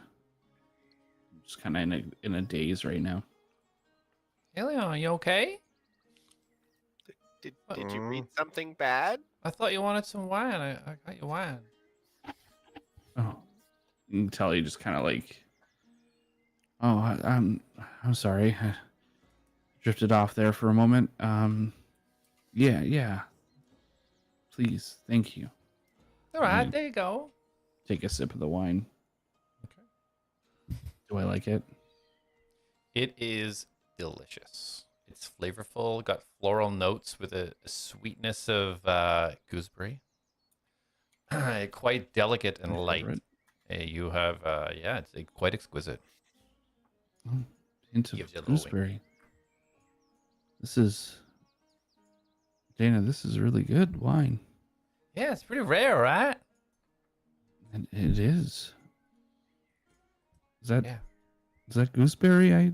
Speaker 5: in a daze right now.
Speaker 1: Elion, are you okay?
Speaker 2: Did you read something bad?
Speaker 1: I thought you wanted some wine. I got you wine.
Speaker 5: Oh, you can tell he just kind of like, oh, I'm sorry, I drifted off there for a moment. Yeah, please, thank you.
Speaker 1: All right, there you go.
Speaker 5: Take a sip of the wine.
Speaker 1: Okay.
Speaker 5: Do I like it?
Speaker 1: It is delicious. It's flavorful, got floral notes with a sweetness of gooseberry. Quite delicate and
Speaker 5: My
Speaker 1: light.
Speaker 5: favorite.
Speaker 1: You have, it's quite exquisite.
Speaker 5: Hint
Speaker 1: Gives you a
Speaker 5: of
Speaker 1: little wink.
Speaker 5: gooseberry. This is Dana. This is really good wine.
Speaker 1: Yeah, it's pretty rare, right?
Speaker 5: And it is. Is that
Speaker 1: Yeah.
Speaker 5: is that gooseberry I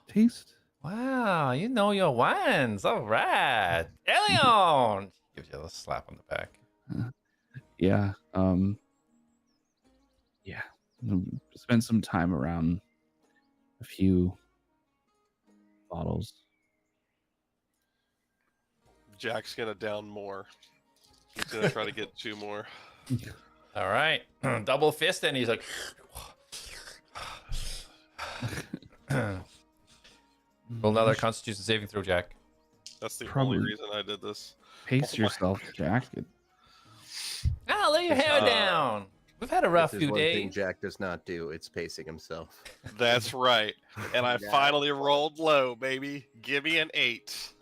Speaker 5: taste?
Speaker 1: Wow, you know your wines. All right. Elion! Gives you a little slap on the back.
Speaker 5: Yeah. Yeah. Spend some time around a few bottles.
Speaker 4: Jack's gonna down more. He's gonna try to get 2 more.
Speaker 1: All right. Double fist, and he's like. Roll another Constitution saving throw, Jack.
Speaker 4: That's the
Speaker 5: Probably.
Speaker 4: only reason I did this.
Speaker 5: Pace yourself, Jack.
Speaker 1: Ah, lay your hair down. We've had a rough
Speaker 6: This is
Speaker 1: few
Speaker 6: one thing
Speaker 1: days.
Speaker 6: Jack does not do. It's pacing himself.
Speaker 4: That's right. And I
Speaker 6: Yeah.
Speaker 4: finally rolled low, baby. Give me an 8.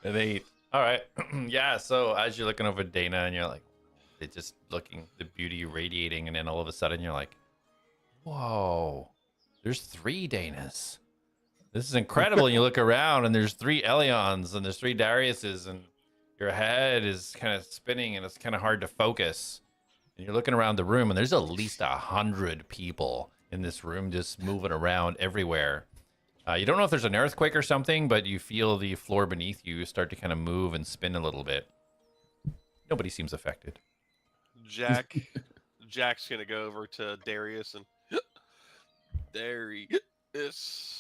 Speaker 1: An 8. All right. Yeah. So as you're looking over Dana, and you're like, it's just looking, the beauty radiating, and then all of a sudden you're like, whoa, there's 3 Danas. This is incredible. And you look around, and there's 3 Elions, and there's 3 Dariuses, and your head is kind of spinning, and it's kind of hard to focus. And you're looking around the room, and there's at least 100 people in this room just moving around everywhere. You don't know if there's an earthquake or something, but you feel the floor beneath you start to kind of move and spin a little bit. Nobody seems affected.
Speaker 4: Jack's gonna go over to Darius and Darius,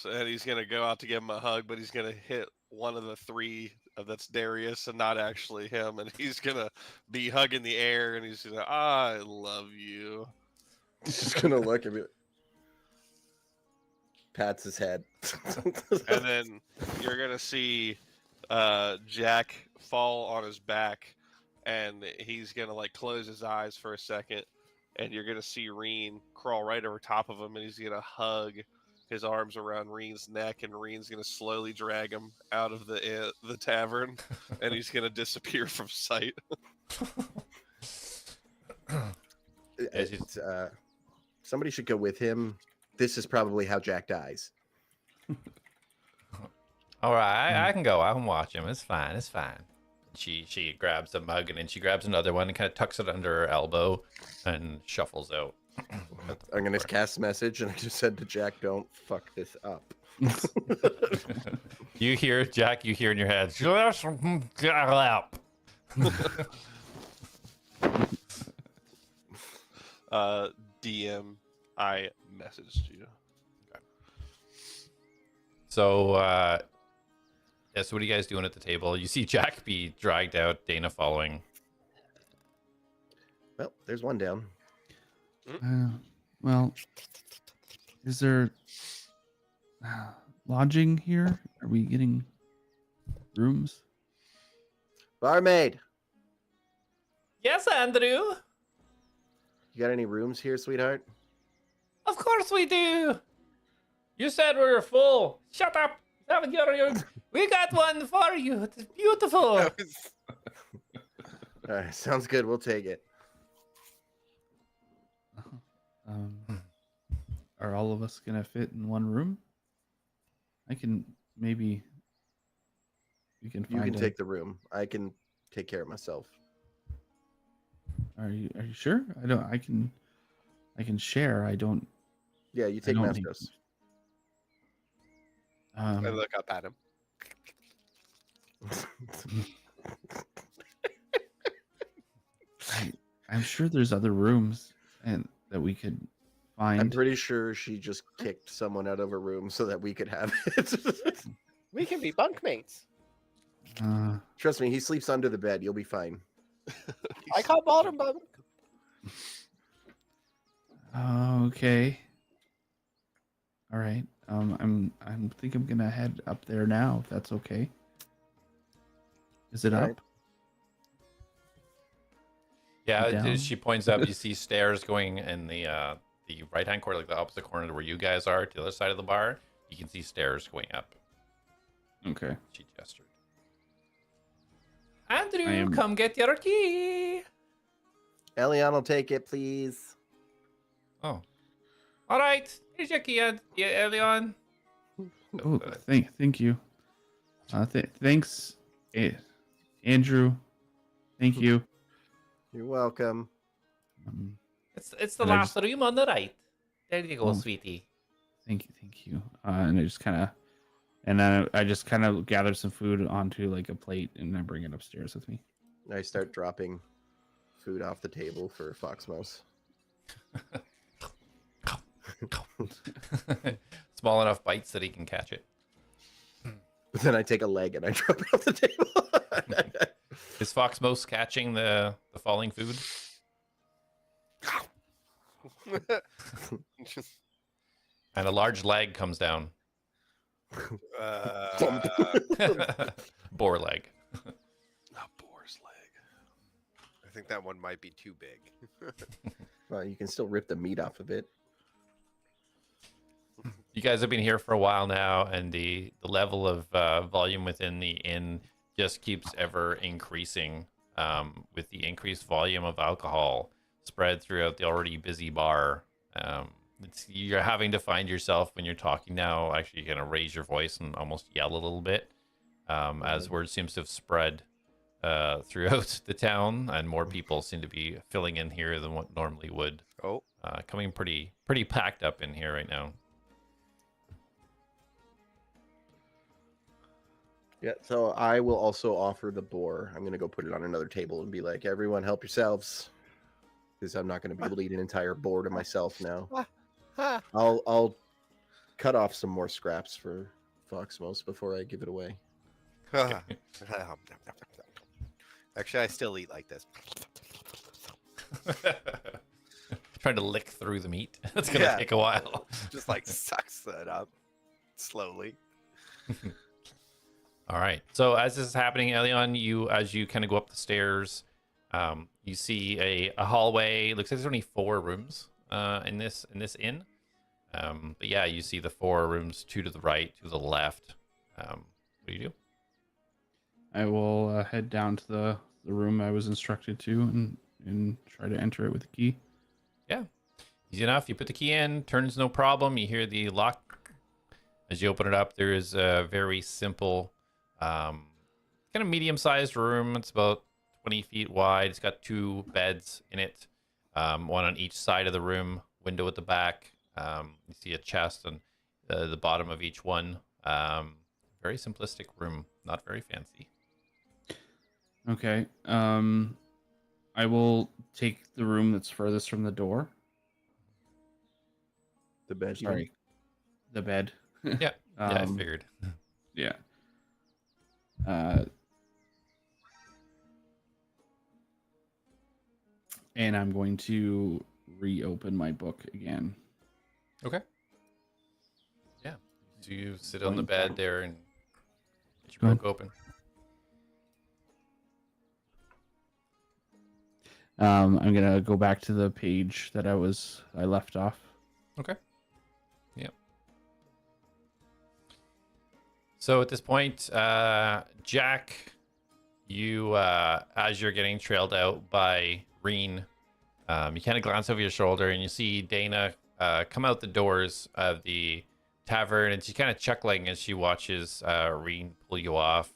Speaker 4: and he's gonna go out to give him a hug, but he's gonna hit one of the 3 that's Darius and not actually him, and he's gonna be hugging the air, and he's gonna, I love you.
Speaker 6: He's just gonna look at me. Pats his head.
Speaker 4: And then you're gonna see Jack fall on his back, and he's gonna like close his eyes for a second, and you're gonna see Reen crawl right over top of him, and he's gonna hug his arms around Reen's neck, and Reen's gonna slowly drag him out of the tavern, and he's gonna disappear from sight.
Speaker 6: Somebody should go with him. This is probably how Jack dies.
Speaker 1: All right, I can go. I can watch him. It's fine. It's fine. She grabs a mug, and then she grabs another one and kind of tucks it under her elbow and shuffles out.
Speaker 6: I'm gonna cast message, and I just said to Jack, "Don't fuck this up."
Speaker 1: You hear, Jack, you hear in your head, just get out.
Speaker 4: DM, I messaged you.
Speaker 1: So, yeah, so what are you guys doing at the table? You see Jack be dragged out, Dana following.
Speaker 6: Well, there's one down.
Speaker 5: Well, is there lodging here? Are we getting rooms?
Speaker 6: Barmaid,
Speaker 1: Yes, Andrew.
Speaker 6: you got any rooms here, sweetheart?
Speaker 1: Of course we do. You said we were full. Shut up. We got one for you. It's beautiful.
Speaker 6: All right, sounds good. We'll take it.
Speaker 5: Are all of us gonna fit in one room? I can maybe. We can
Speaker 6: You
Speaker 5: find.
Speaker 6: can take the room. I can take care of myself.
Speaker 5: Are you sure? I don't. I can share. I don't.
Speaker 6: Yeah, you take
Speaker 5: don't need-
Speaker 6: Mastos.
Speaker 4: I look up at him.
Speaker 5: I'm sure there's other rooms and that we could find.
Speaker 6: I'm pretty sure she just kicked someone out of a room so that we could have it.
Speaker 2: We can be bunkmates.
Speaker 6: Trust me, he sleeps under the bed. You'll be fine.
Speaker 2: I call bottom bunk.
Speaker 5: Okay. All right. I think I'm gonna head up there now, if that's okay. Is it
Speaker 6: All
Speaker 5: up?
Speaker 6: right.
Speaker 1: Yeah,
Speaker 5: Down.
Speaker 1: she points up. You see stairs going in the right-hand corner, like the opposite corner to where you guys are, to the other side of the bar. You can see stairs going up.
Speaker 5: Okay.
Speaker 1: She gestured. Andrew,
Speaker 5: I am-
Speaker 1: come get your key.
Speaker 6: Elion will take it, please.
Speaker 1: Oh. All right. Here's your key, Elion.
Speaker 5: Oh, thank you. Thanks, Andrew. Thank you.
Speaker 6: You're welcome.
Speaker 1: It's the
Speaker 5: And I
Speaker 1: last room on the right. There you go,
Speaker 5: Oh.
Speaker 1: sweetie.
Speaker 5: Thank you. And I just kind of gather some food onto like a plate and I bring it upstairs with me.
Speaker 6: I start dropping food off the table for Foxmouse.
Speaker 1: Small enough bites that he can catch it.
Speaker 6: But then I take a leg and I drop it off the table.
Speaker 1: Is Foxmos catching the falling food? And a large leg comes down. Boar leg.
Speaker 4: A boar's leg.
Speaker 2: I think that one might be too big.
Speaker 6: Well, you can still rip the meat off of it.
Speaker 1: You guys have been here for a while now, and the level of volume within the inn just keeps ever increasing with the increased volume of alcohol spread throughout the already busy bar. You're having to find yourself when you're talking now, actually you're going to raise your voice and almost yell a little bit as word seems to have spread throughout the town, and more people seem to be filling in here than what normally would.
Speaker 2: Oh,
Speaker 1: Coming pretty packed up in here right now.
Speaker 6: Yeah, so I will also offer the boar. I'm going to go put it on another table and be like, everyone help yourselves. Because I'm not going to be able to eat an entire boar to myself now. I'll cut off some more scraps for Foxmos before I give it away.
Speaker 2: actually, I still eat like this.
Speaker 1: Trying to lick through the meat. It's going to
Speaker 2: Yeah.
Speaker 1: take a while.
Speaker 2: Just like sucks that up slowly.
Speaker 1: All right. So as this is happening, Elion, as you kind of go up the stairs, you see a hallway. Looks like there's only 4 rooms in this inn. But yeah, you see the 4 rooms, 2 to the right, 2 to the left. What do?
Speaker 5: I will head down to the room I was instructed to and try to enter it with the key.
Speaker 1: Yeah. Easy enough. You put the key in, turns no problem. You hear the lock. As you open it up, there is a very simple, kind of medium-sized room. It's about 20 feet wide. It's got 2 beds in it, one on each side of the room, window at the back. You see a chest on the bottom of each one. Very simplistic room, not very fancy.
Speaker 5: Okay. I will take the room that's furthest from the door.
Speaker 6: The bed.
Speaker 5: Sorry. The bed.
Speaker 1: Yeah, I figured.
Speaker 5: Yeah. And I'm going to reopen my book again.
Speaker 1: Okay. Yeah. So you sit on the bed there and get
Speaker 5: Go
Speaker 1: your
Speaker 5: ahead.
Speaker 1: book open.
Speaker 5: I'm gonna go back to the page that I left off.
Speaker 1: Okay. Yep. So at this point, Jak, you as you're getting trailed out by Reen, you kind of glance over your shoulder and you see Dana come out the doors of the tavern, and she's kind of chuckling as she watches Reen pull you off.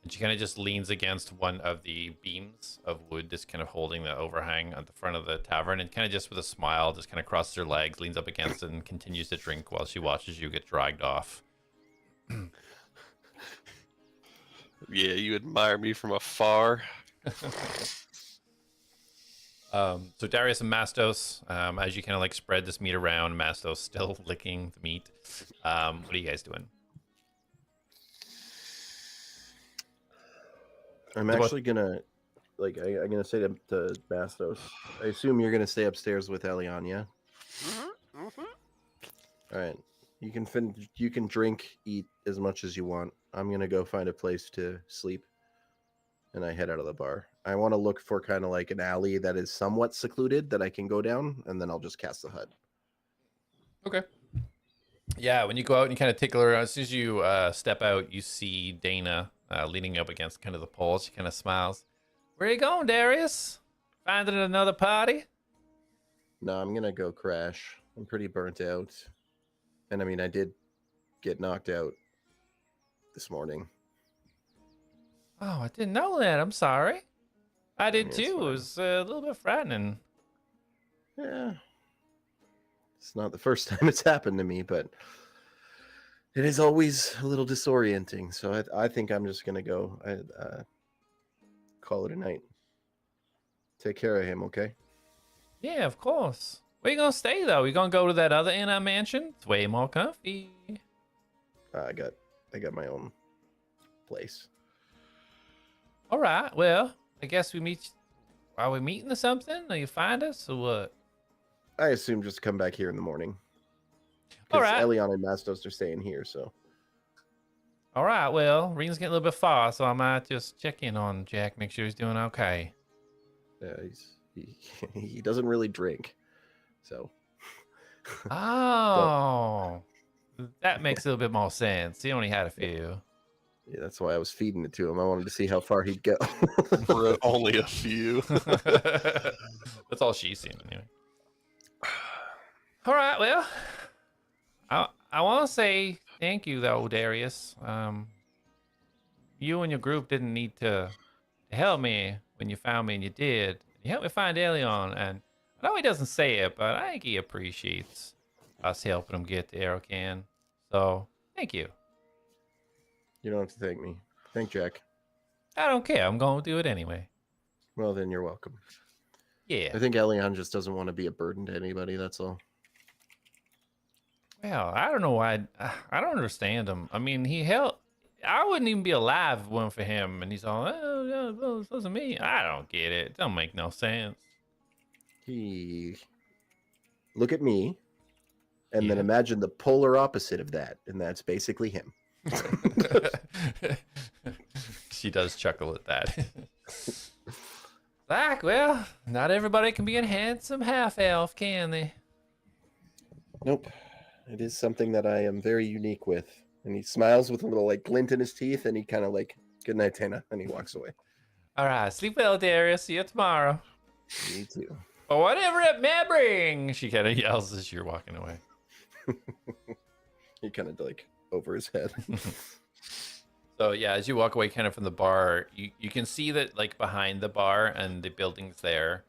Speaker 1: And she kind of just leans against one of the beams of wood, just kind of holding the overhang at the front of the tavern, and kind of just with a smile, just kind of crosses her legs, leans up against it, and continues to drink while she watches you get dragged off.
Speaker 4: Yeah, you admire me from afar.
Speaker 1: So Darius and Mastos, as you kind of like spread this meat around, Mastos still licking the meat. What are you guys doing?
Speaker 6: I'm actually gonna, I'm gonna say to Mastos, I assume you're gonna stay upstairs with Elion, yeah? All right. You can drink, eat as much as you want. I'm gonna go find a place to sleep, and I head out of the bar. I want to look for kind of like an alley that is somewhat secluded that I can go down, and then I'll just cast the HUD.
Speaker 1: Okay. Yeah, when you go out and you kind of tickle her, as soon as you step out, you see Dana leaning up against kind of the pole. She kind of smiles. Where you going, Darius? Finding another party?
Speaker 6: No, I'm gonna go crash. I'm pretty burnt out, and I mean, I did get knocked out this morning.
Speaker 1: Oh, I didn't know that. I'm sorry. I did
Speaker 6: it's
Speaker 1: too. It
Speaker 6: fine.
Speaker 1: was a little bit frightening.
Speaker 6: Yeah. It's not the first time it's happened to me, but it is always a little disorienting. So I think I'm just going to go call it a night. Take care of him, okay?
Speaker 1: Yeah, of course. Where you gonna stay though? You gonna go to that other inn I mentioned? It's way more comfy.
Speaker 6: I got my own place.
Speaker 1: All right. Well, I guess we meet. Are we meeting or something? Or you find us or what?
Speaker 6: I assume just come back here in the morning.
Speaker 1: All
Speaker 6: Because
Speaker 1: right.
Speaker 6: Elion and Mastos are staying here, so.
Speaker 1: All right. Well, Ring's getting a little bit far, so I might just check in on Jack, make sure he's doing okay.
Speaker 6: He doesn't really drink, so.
Speaker 1: Oh, that makes a little bit more sense. He only had a few.
Speaker 6: Yeah, that's why I was feeding it to him. I wanted to see how far he'd go.
Speaker 4: For only a few.
Speaker 1: That's all she's seen anyway. All right, well, I want to say thank you though, Darius. You and your group didn't need to help me when you found me, and you did. You helped me find Elion, and I know he doesn't say it, but I think he appreciates us helping him get to Aerocan. So thank you.
Speaker 6: You don't have to thank me. Thank Jack.
Speaker 1: I don't care. I'm going to do it anyway.
Speaker 6: Well, then you're welcome.
Speaker 1: Yeah.
Speaker 6: I think Elion just doesn't want to be a burden to anybody, that's all.
Speaker 1: Well, I don't know why. I don't understand him. I mean, he helped. I wouldn't even be alive if it weren't for him. And he's all, oh, no, it wasn't me. I don't get it. It don't make no sense.
Speaker 6: Look at me, and then
Speaker 1: Yeah.
Speaker 6: imagine the polar opposite of that, and that's basically him.
Speaker 1: She does chuckle at that. Like, well, not everybody can be a handsome half-elf, can they?
Speaker 6: Nope. It is something that I am very unique with. And he smiles with a little like glint in his teeth, and he kind of like, good night, Tana, and he walks away.
Speaker 1: All right, sleep well, Darius. See you tomorrow.
Speaker 6: Me too.
Speaker 1: Or whatever it may bring, she kind of yells as you're walking away.
Speaker 6: He kind of like over his head.
Speaker 1: So yeah, as you walk away kind of from the bar, you can see that like behind the bar and the buildings there,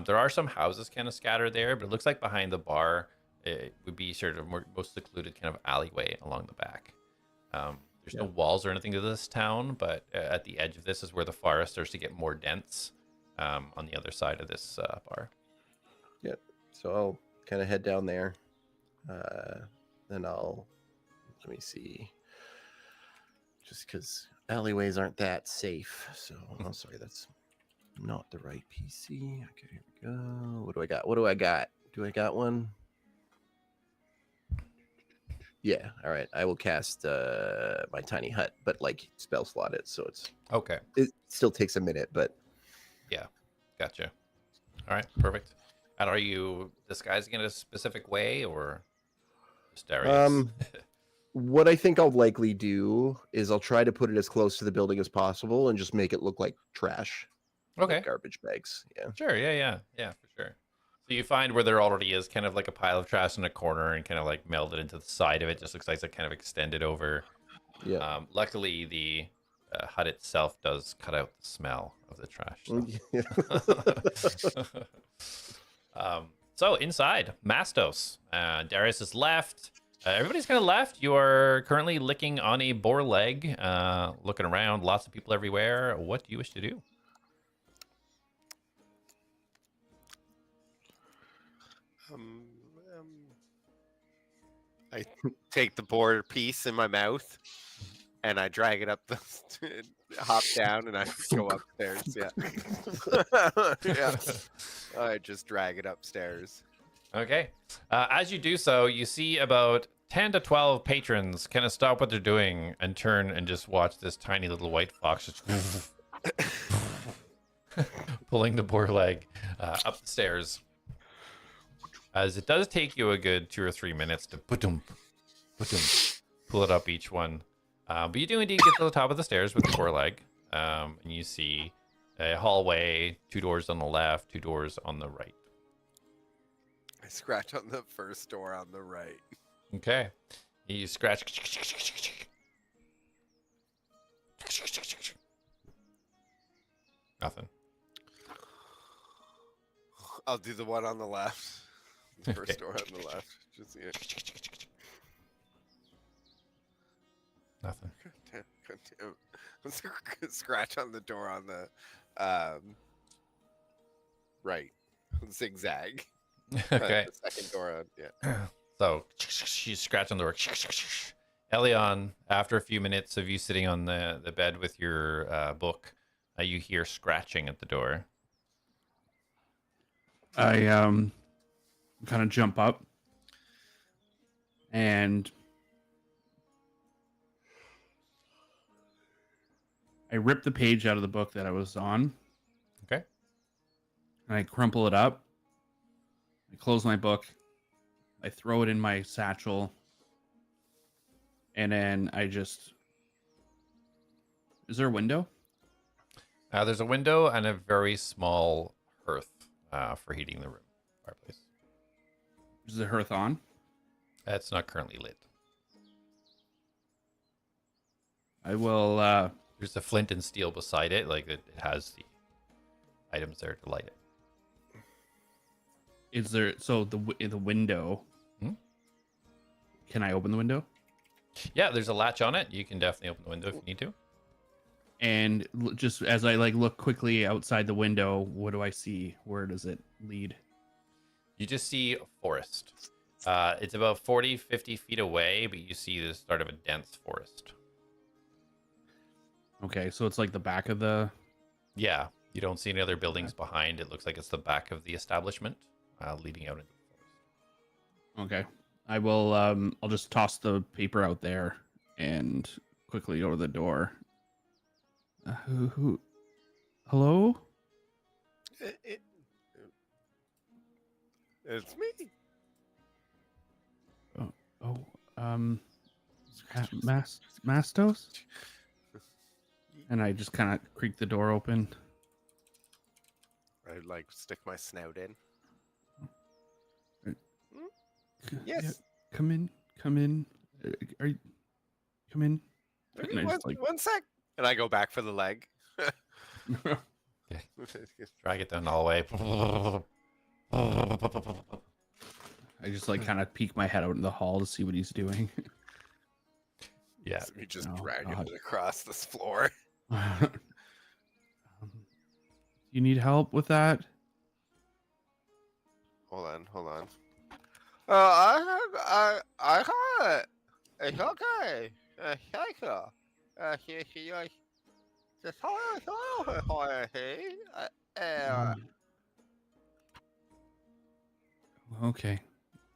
Speaker 1: there are some houses kind of scattered there, but it looks like behind the bar, it would be sort of most secluded kind of alleyway along the back. There's no walls or anything to this town, but at the edge of this is where the forest starts to get more dense on the other side of this bar.
Speaker 6: Yep. So I'll kind of head down there. Then let me see. Just because alleyways aren't that safe. So, oh, sorry, that's not the right PC. Okay, here we go. What do I got? Do I got one? Yeah, all right. I will cast my tiny hut, but like spell slot it, so
Speaker 1: Okay.
Speaker 6: it still takes a minute, but
Speaker 1: Gotcha. All right, perfect. And are you disguising it a specific way or just Darius?
Speaker 6: what I think I'll likely do is I'll try to put it as close to the building as possible and just make it look like trash.
Speaker 1: Okay.
Speaker 6: Like garbage bags. Yeah.
Speaker 1: Sure. Yeah, for sure. So you find where there already is kind of like a pile of trash in a corner and kind of like melded into the side of it. Just looks like it's kind of extended over.
Speaker 6: Yeah.
Speaker 1: Luckily, the hut itself does cut out the smell of the trash. So inside, Mastos. Darius is left. Everybody's kind of left. You are currently licking on a boar leg, looking around. Lots of people everywhere. What do you wish to do?
Speaker 2: I take the board piece in my mouth and I drag it up hop down and I go upstairs. Yeah. Yeah. I just drag it upstairs.
Speaker 1: Okay. As you do so, you see about 10 to 12 patrons kind of stop what they're doing and turn and just watch this tiny little white fox just pulling the boar leg up the stairs. As it does take you a good 2 or 3 minutes to pull it up each one. But you do indeed get to the top of the stairs with the boar leg. And you see a hallway, 2 doors on the left, 2 doors on the right.
Speaker 2: I scratch on the first door on the right.
Speaker 1: Okay. You scratch. Nothing.
Speaker 2: I'll do the one on the left. The first
Speaker 1: Okay.
Speaker 2: door on the left. Just yeah.
Speaker 1: Nothing.
Speaker 2: God damn. Scratch on the door on the right. Zigzag.
Speaker 1: Okay.
Speaker 2: The second door on, yeah.
Speaker 1: So she's scratching the door. Elion, after a few minutes of you sitting on the bed with your book, you hear scratching at the door.
Speaker 5: I kind of jump up and I rip the page out of the book that I was on.
Speaker 1: Okay.
Speaker 5: And I crumple it up. I close my book. I throw it in my satchel. And then I just... Is there a window?
Speaker 1: There's a window and a very small hearth for heating the room. Fireplace.
Speaker 5: Is the hearth on?
Speaker 1: It's not currently lit.
Speaker 5: I will...
Speaker 1: There's a flint and steel beside it. Like it has the items there to light it.
Speaker 5: Is there... So the window...
Speaker 1: Hmm?
Speaker 5: Can I open the window?
Speaker 1: Yeah, there's a latch on it. You can definitely open the window if you need to.
Speaker 5: And just as I look quickly outside the window, what do I see? Where does it lead?
Speaker 1: You just see a forest. It's about 40, 50 feet away, but you see the start of a dense forest.
Speaker 5: Okay, so it's like the back of the...
Speaker 1: Yeah, you don't see any other buildings behind. It looks like it's the back of the establishment leading out into the forest.
Speaker 5: Okay. I will, I'll just toss the paper out there and quickly go to the door. Hello?
Speaker 2: It's me.
Speaker 5: Mastos? And I just kind of creak the door open.
Speaker 2: I like stick my snout in.
Speaker 5: Yeah,
Speaker 2: Yes.
Speaker 5: come in. Come in. Are you... Come in.
Speaker 2: Okay,
Speaker 5: And I just,
Speaker 2: one sec. And I go back for the leg.
Speaker 1: Drag it down the hallway.
Speaker 5: I just kind of peek my head out in the hall to see what he's doing.
Speaker 1: Yeah.
Speaker 2: So we just
Speaker 5: Oh,
Speaker 2: drag
Speaker 5: God.
Speaker 2: it across this floor.
Speaker 5: You need help with that?
Speaker 2: Hold on. I got it. It's okay.
Speaker 5: Okay.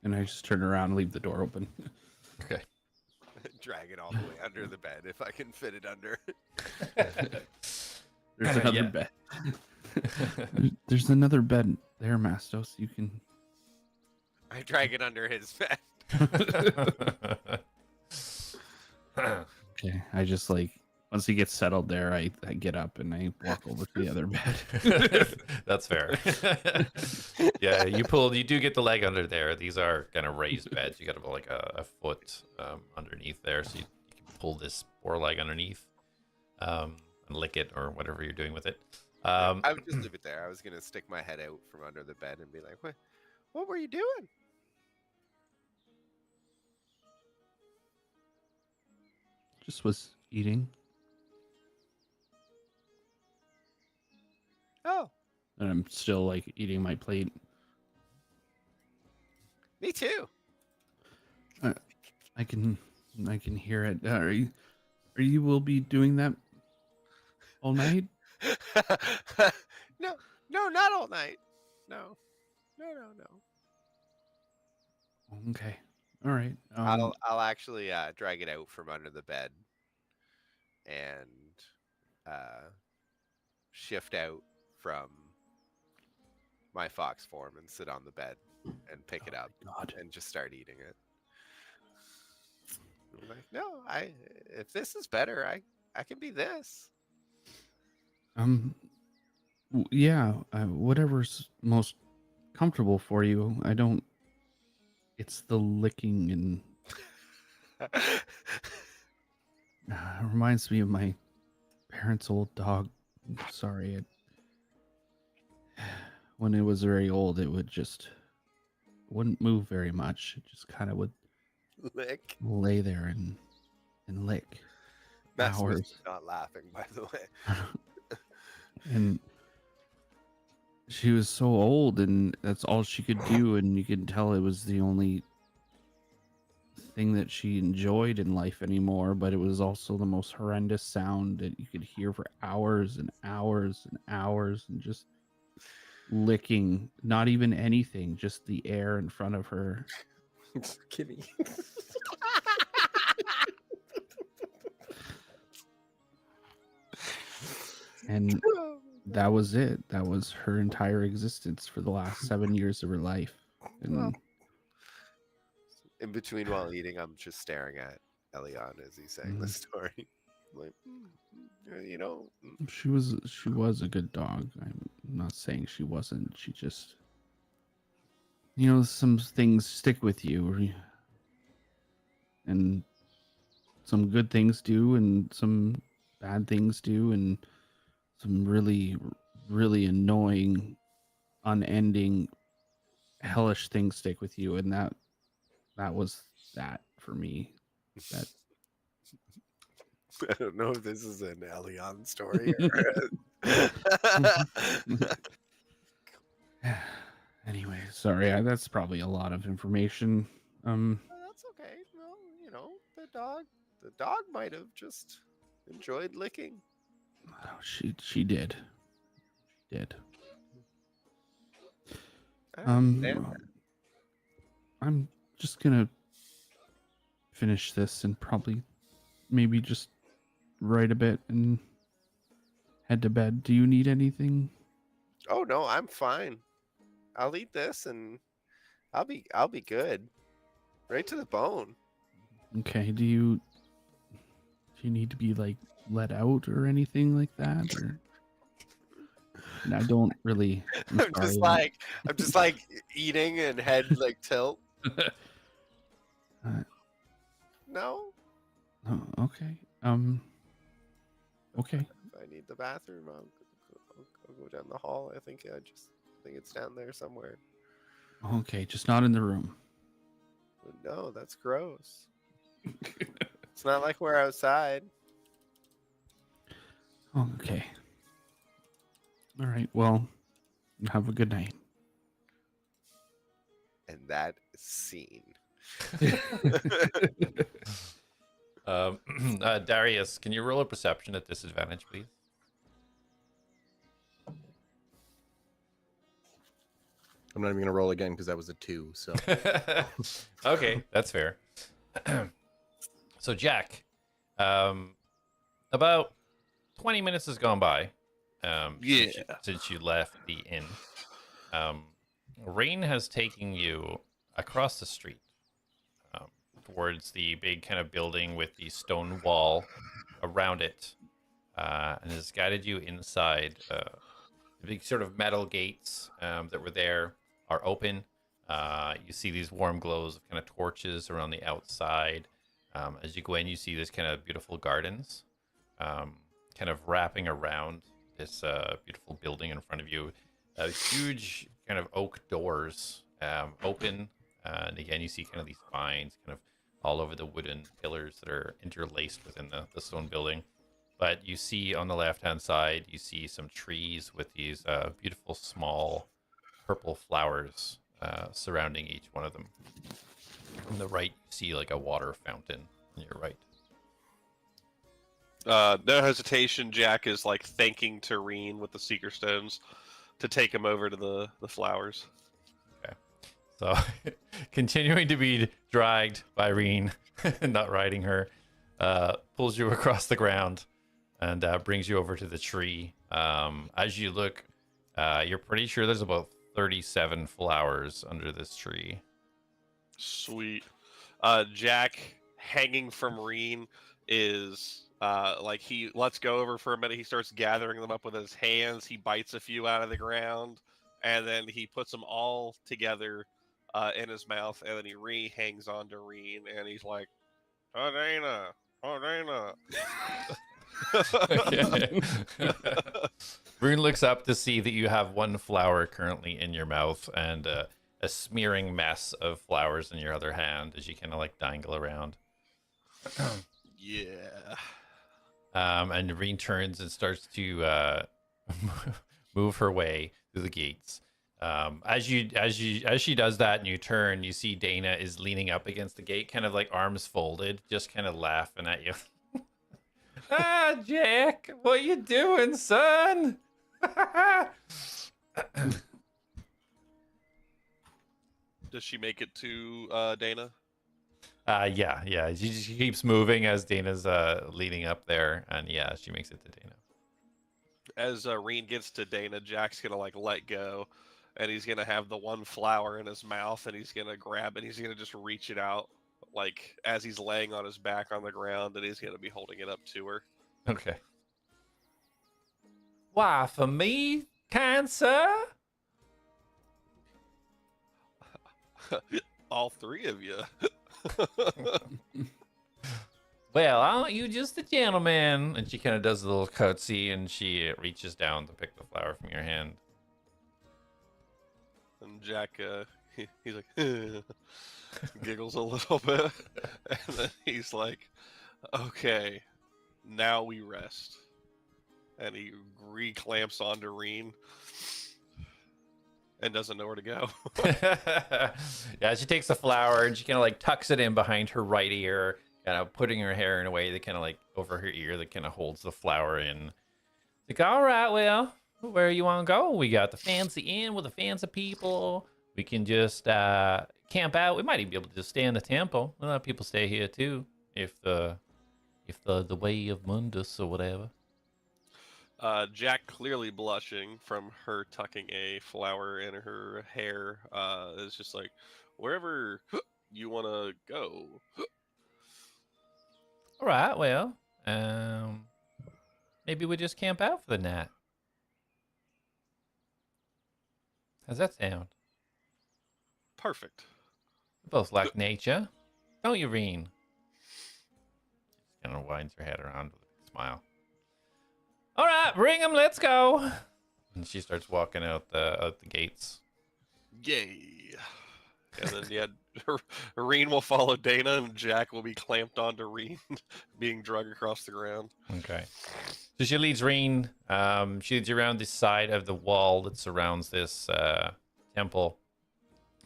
Speaker 5: And I just turn around and leave the door open.
Speaker 1: Okay.
Speaker 2: Drag it all the way under the bed if I can fit it under.
Speaker 5: There's another
Speaker 1: Yeah.
Speaker 5: bed. There's another bed there, Mastos. You can...
Speaker 2: I drag it under his bed.
Speaker 5: Okay. I just once he gets settled there, I get up and I walk over to the other bed.
Speaker 1: That's fair. Yeah, you do get the leg under there. These are kind of raised beds. You got about like a foot underneath there, so you can pull this poor leg underneath and lick it or whatever you're doing with it.
Speaker 2: I would just leave it there. I was gonna stick my head out from under the bed and be like, what were you doing?
Speaker 5: Just was eating.
Speaker 2: Oh,
Speaker 5: And I'm still eating my plate.
Speaker 2: me too.
Speaker 5: I can hear it. You will be doing that all night?
Speaker 2: No, not all night. No.
Speaker 5: Okay. All right.
Speaker 2: I'll actually drag it out from under the bed and shift out from my fox form and sit on the bed and pick it up
Speaker 5: God.
Speaker 2: and just start eating it. I'm like, no, if this is better, I can be this.
Speaker 5: Yeah, whatever's most comfortable for you. It's the licking and it reminds me of my parents' old dog. Sorry, when it was very old, it wouldn't move very much. It just kind of would
Speaker 2: Lick.
Speaker 5: lay there and lick
Speaker 2: Mastos
Speaker 5: hours.
Speaker 2: is not laughing, by the way.
Speaker 5: And she was so old, and that's all she could do, and you could tell it was the only thing that she enjoyed in life anymore. But it was also the most horrendous sound that you could hear for hours and hours and hours, and just licking, not even anything, just the air in front of her.
Speaker 6: Kimmy.
Speaker 5: And that was it. That was her entire existence for the last 7 years of her life. And
Speaker 2: In between while eating, I'm just staring at Elion as he's saying the story. Like, you know,
Speaker 5: she was a good dog. I'm not saying she wasn't. She just, some things stick with you, and some good things do, and some bad things do, and some really, really annoying, unending, hellish things stick with you, and that was that for me. That
Speaker 2: I don't know if this is an Elion story.
Speaker 5: Anyway, sorry, that's probably a lot of information.
Speaker 2: That's okay. No, you know, the dog might have just enjoyed licking.
Speaker 5: Oh, she did. She did.
Speaker 2: I understand that.
Speaker 5: I'm just gonna finish this and probably maybe just write a bit and head to bed. Do you need anything?
Speaker 2: Oh no, I'm fine. I'll eat this and I'll be good. Right to the bone.
Speaker 5: Okay. Do you need to be like let out or anything like that? Or I don't really.
Speaker 2: I'm just like eating and head like tilt. No.
Speaker 5: Oh, okay. Okay.
Speaker 2: If I need the bathroom, I'll go down the hall. I think it's down there somewhere.
Speaker 5: Okay. Just not in the room.
Speaker 2: No, that's gross. It's not like we're outside.
Speaker 5: Okay. All right. Well, have a good night.
Speaker 2: And that scene.
Speaker 1: Darius, can you roll a perception at disadvantage, please?
Speaker 6: I'm not even gonna roll again because that was a 2. So
Speaker 1: Okay, that's fair. So Jak, about 20 minutes has gone by. Since you left the inn. Rain has taken you across the street towards the big kind of building with the stone wall around it, and has guided you inside. The big sort of metal gates that were there are open. You see these warm glows of kind of torches around the outside. As you go in, you see this kind of beautiful gardens kind of wrapping around this beautiful building in front of you. Huge kind of oak doors open. And again, you see kind of these vines kind of all over the wooden pillars that are interlaced within the stone building. But you see on the left-hand side, you see some trees with these beautiful small purple flowers surrounding each one of them. On the right, you see like a water fountain on your right.
Speaker 4: No hesitation, Jak is like thanking Tareen with the Seeker Stones to take him over to the flowers.
Speaker 1: Okay. So, continuing to be dragged by Reen, not riding her, pulls you across the ground and brings you over to the tree. As you look, you're pretty sure there's about 37 flowers under this tree.
Speaker 4: Sweet. Jak, hanging from Reen, is like he lets go over for a minute. He starts gathering them up with his hands. He bites a few out of the ground, and then he puts them all together in his mouth, and then he hangs on to Reen, and he's like, Tadena.
Speaker 1: Okay. Rune looks up to see that you have one flower currently in your mouth and a smearing mess of flowers in your other hand as you kind of like dangle around.
Speaker 4: Yeah.
Speaker 1: And Reen turns and starts to move her way through the gates. As she does that and you turn, you see Dana is leaning up against the gate, kind of like arms folded, just kind of laughing at you. Ah, Jak, what you doing, son?
Speaker 4: Does she make it to Dana?
Speaker 1: Yeah. She just keeps moving as Dana's leading up there, and yeah, she makes it to Dana.
Speaker 4: As Reen gets to Dana, Jak's gonna like let go, and he's gonna have the one flower in his mouth, and he's gonna grab it. He's gonna just reach it out, like as he's laying on his back on the ground, and he's gonna be holding it up to her.
Speaker 1: Okay. Why, for me, kind sir?
Speaker 4: All three of you.
Speaker 1: Well, aren't you just a gentleman? And she kind of does a little curtsy, and she reaches down to pick the flower from your hand.
Speaker 4: And Jak, he's like, giggles a little bit, and then he's like, "Okay, now we rest." And he reclamps onto Reen and doesn't know where to go.
Speaker 1: Yeah, she takes the flower and she kind of like tucks it in behind her right ear, kind of putting her hair in a way that kind of like over her ear that kind of holds the flower in. Like, all right, well, where you want to go? We got the fancy inn with the fancy people. We can just camp out. We might even be able to just stay in the temple. A lot of people stay here too, if the way of Mundus or whatever.
Speaker 4: Jak, clearly blushing from her tucking a flower in her hair, is just like, wherever you want to go.
Speaker 1: All right, well, maybe we just camp out for the night. How's that sound?
Speaker 4: Perfect.
Speaker 1: We both like nature, don't you, Reen? She kind of winds her head around with a smile. All right, bring him. Let's go. And she starts walking out the gates.
Speaker 4: Yay. And then, yeah, Reen will follow Dana, and Jak will be clamped onto Reen, being dragged across the ground.
Speaker 1: Okay. So she leads Reen. She leads you around the side of the wall that surrounds this temple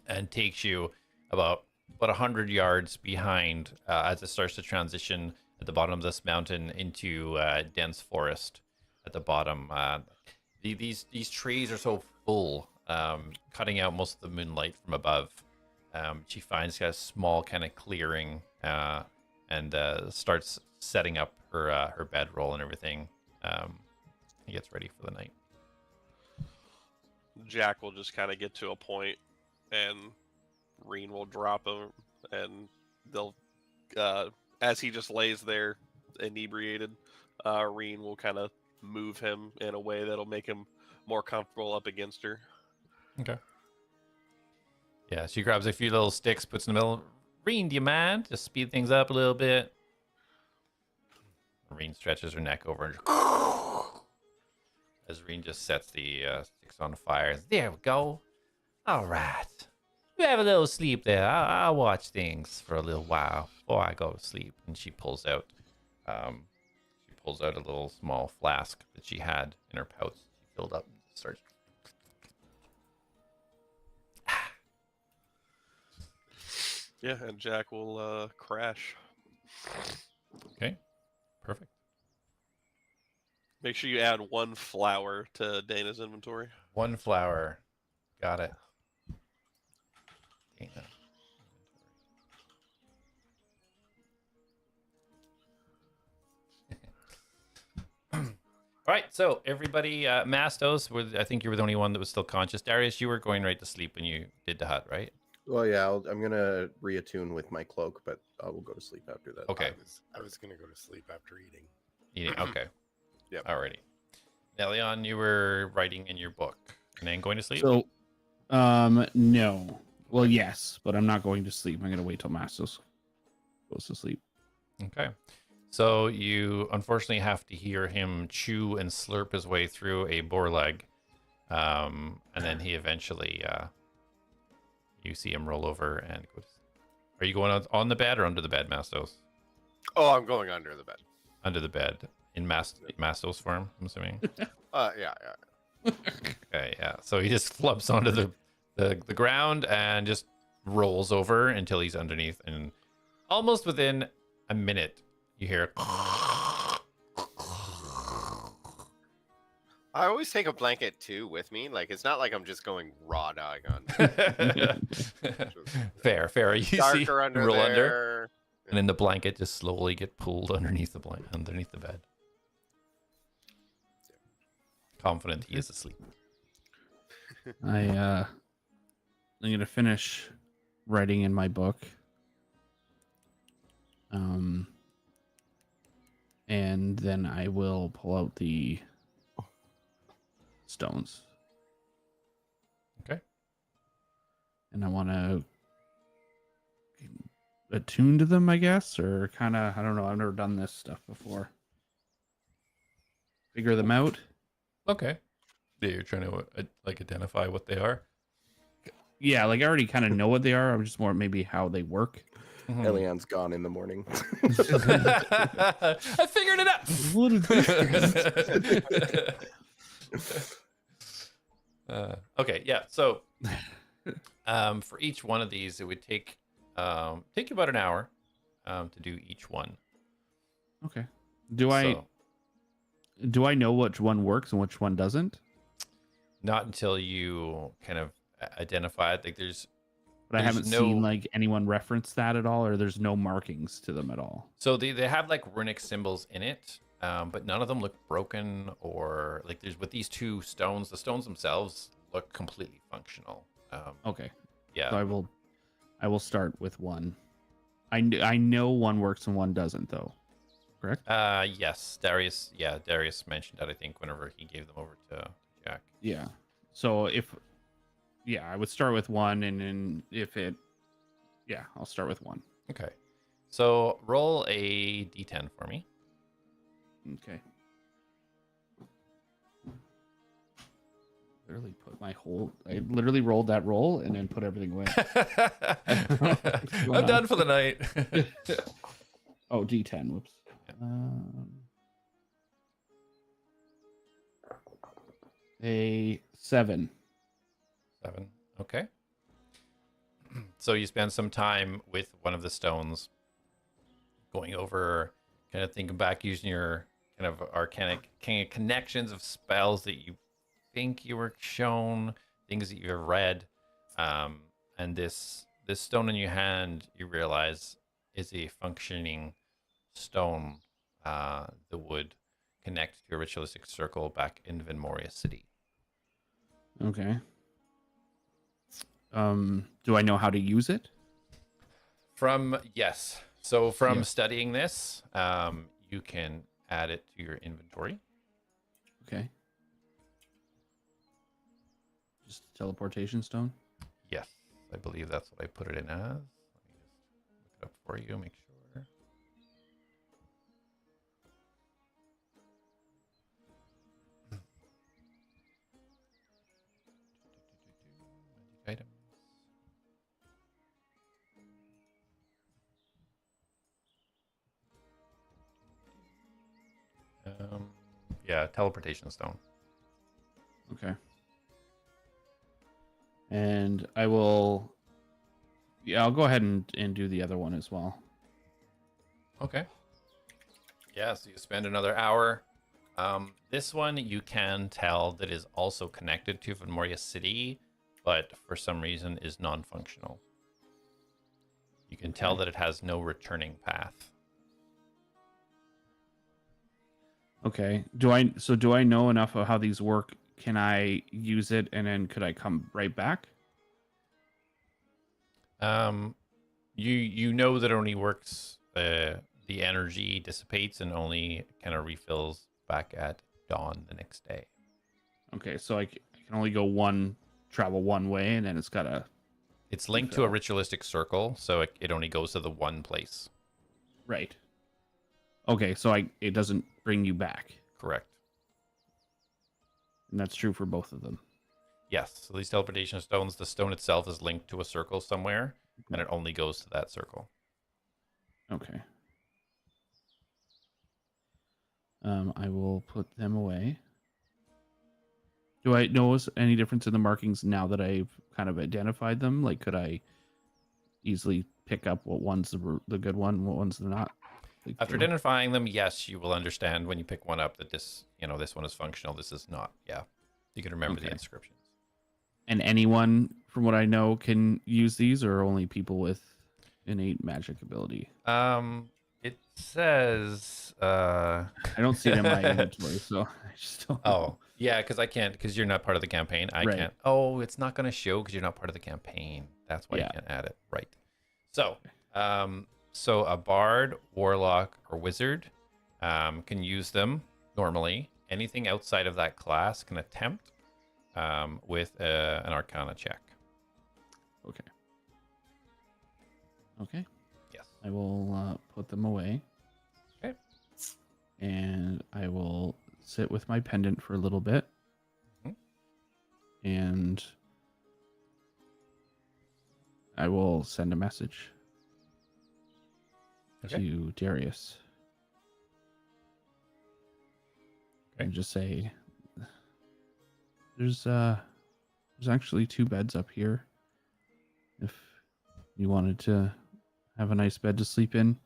Speaker 1: and takes you about 100 yards behind as it starts to transition at the bottom of this mountain into dense forest at the bottom. These trees are so full, cutting out most of the moonlight from above. She finds a small kind of clearing and starts setting up her bedroll and everything. He gets ready for the night.
Speaker 4: Jak will just kind of get to a point, and Reen will drop him, and they'll, as he just lays there inebriated, Reen will kind of move him in a way that'll make him more comfortable up against her.
Speaker 1: Okay. Yeah, she grabs a few little sticks, puts in the middle. Reen, do you mind? Just speed things up a little bit. Reen stretches her neck over and as Reen just sets the sticks on fire. There we go. All right. You have a little sleep there. I'll watch things for a little while before I go to sleep. And she pulls out a little small flask that she had in her pouch. She filled up and starts.
Speaker 4: Yeah, and Jak will crash.
Speaker 1: Okay, perfect.
Speaker 4: Make sure you add one flower to Dana's inventory.
Speaker 1: One flower. Got it. Dana. All right, so everybody, Mastos, I think you were the only one that was still conscious. Darius, you were going right to sleep when you did the hut, right?
Speaker 6: Well, yeah, I'm gonna reattune with my cloak, but I will go to sleep after that.
Speaker 1: Okay.
Speaker 2: I was gonna go to sleep after eating.
Speaker 1: Okay.
Speaker 2: Yep.
Speaker 1: Alrighty. Elion, you were writing in your book and then going to sleep?
Speaker 5: So, no. Well, yes, but I'm not going to sleep. I'm going to wait till Mastos goes to sleep.
Speaker 1: Okay. So you unfortunately have to hear him chew and slurp his way through a boar leg. And then he eventually, you see him roll over and go. Are you going on the bed or under the bed, Mastos?
Speaker 2: Oh, I'm going under the bed.
Speaker 1: Under the bed in Mastos form, I'm assuming.
Speaker 2: Yeah.
Speaker 1: Okay, yeah. So he just flumps onto the ground and just rolls over until he's underneath, and almost within a minute, you hear.
Speaker 2: I always take a blanket too with me. Like it's not like I'm just going raw dog on.
Speaker 1: Fair. You see
Speaker 2: Darker under
Speaker 1: roll
Speaker 2: there.
Speaker 1: under, and then the blanket just slowly get pulled underneath the bed. Confident he is asleep.
Speaker 5: I'm gonna finish writing in my book. And then I will pull out the stones.
Speaker 1: Okay.
Speaker 5: And I want to attune to them, I guess, or kind of, I don't know. I've never done this stuff before. Figure them out.
Speaker 1: Okay. Yeah, you're trying to identify what they are.
Speaker 5: Yeah, like I already kind of know what they are. I'm just more maybe how they work.
Speaker 6: Elion's gone in the morning.
Speaker 1: I figured it out.
Speaker 5: What is
Speaker 1: Okay, yeah. So, for each one of these, it would take you about an hour to do each one.
Speaker 5: Okay. Do I know which one works and which one doesn't?
Speaker 1: Not until you kind of identify it. Like
Speaker 5: But I haven't seen like anyone reference that at all, or there's no markings to them at all.
Speaker 1: So they have like runic symbols in it, but none of them look broken or like there's with these two stones. The stones themselves look completely functional.
Speaker 5: Okay.
Speaker 1: Yeah.
Speaker 5: So I will start with one. I know one works and one doesn't, though. Correct?
Speaker 1: Yes. Darius mentioned that, I think, whenever he gave them over to Jak.
Speaker 5: Yeah. So I would start with one, and then I'll start with one.
Speaker 1: Okay. So roll a d10 for me.
Speaker 5: Okay. I literally rolled that roll and then put everything away.
Speaker 1: I'm done for the night.
Speaker 5: Oh, D10. Whoops. A 7.
Speaker 1: 7. Okay. So you spend some time with one of the stones, going over, kind of thinking back, using your kind of arcanic connections of spells that you think you were shown, things that you've read, and this stone in your hand, you realize, is a functioning stone that would connect to a ritualistic circle back in Vinmoria City.
Speaker 5: Okay. Do I know how to use it?
Speaker 1: Yes. So studying this, you can add it to your inventory.
Speaker 5: Okay. Just a teleportation stone?
Speaker 1: Yes, I believe that's what I put it in as. Let me just look it up for you, make sure. Magic items. Yeah, teleportation stone.
Speaker 5: Okay. And I'll go ahead and do the other one as well.
Speaker 1: Okay. Yeah, so you spend another hour. This one you can tell that is also connected to Vinmoria City, but for some reason is non-functional. You can tell that it has no returning path.
Speaker 5: Okay. Do I know enough of how these work? Can I use it and then could I come right back?
Speaker 1: You know that it only works, the energy dissipates and only kind of refills back at dawn the next day.
Speaker 5: Okay, so I can only travel one way, and then
Speaker 1: It's linked to a ritualistic circle, so it only goes to the one place.
Speaker 5: Right. Okay, so it doesn't bring you back.
Speaker 1: Correct.
Speaker 5: And that's true for both of them.
Speaker 1: Yes. So these teleportation stones, the stone itself is linked to a circle somewhere, and it only goes to that circle.
Speaker 5: Okay. I will put them away. Do I notice any difference in the markings now that I've kind of identified them? Like, could I easily pick up what one's the good one, what one's the not? Like,
Speaker 1: After identifying them, yes, you will understand when you pick one up that this one is functional, this is not. Yeah. You can remember the inscriptions.
Speaker 5: And anyone, from what I know, can use these, or only people with innate magic ability?
Speaker 1: It says
Speaker 5: I don't see it in my inventory, so I just don't know.
Speaker 1: Oh, yeah, because I can't, because you're not part of the campaign. I can't. Oh, it's not going to show because you're not part of the campaign. That's why you can't add it. Right. So, so a bard, warlock, or wizard can use them normally. Anything outside of that class can attempt with an Arcana check.
Speaker 5: Okay. Okay.
Speaker 1: Yes.
Speaker 5: I will put them away.
Speaker 1: Okay.
Speaker 5: And I will sit with my pendant for a little bit.
Speaker 1: Mm-hmm.
Speaker 5: And I will send a message to Darius.
Speaker 1: Okay.
Speaker 5: And just say, there's actually 2 beds up here. If you wanted to have a nice bed to sleep in.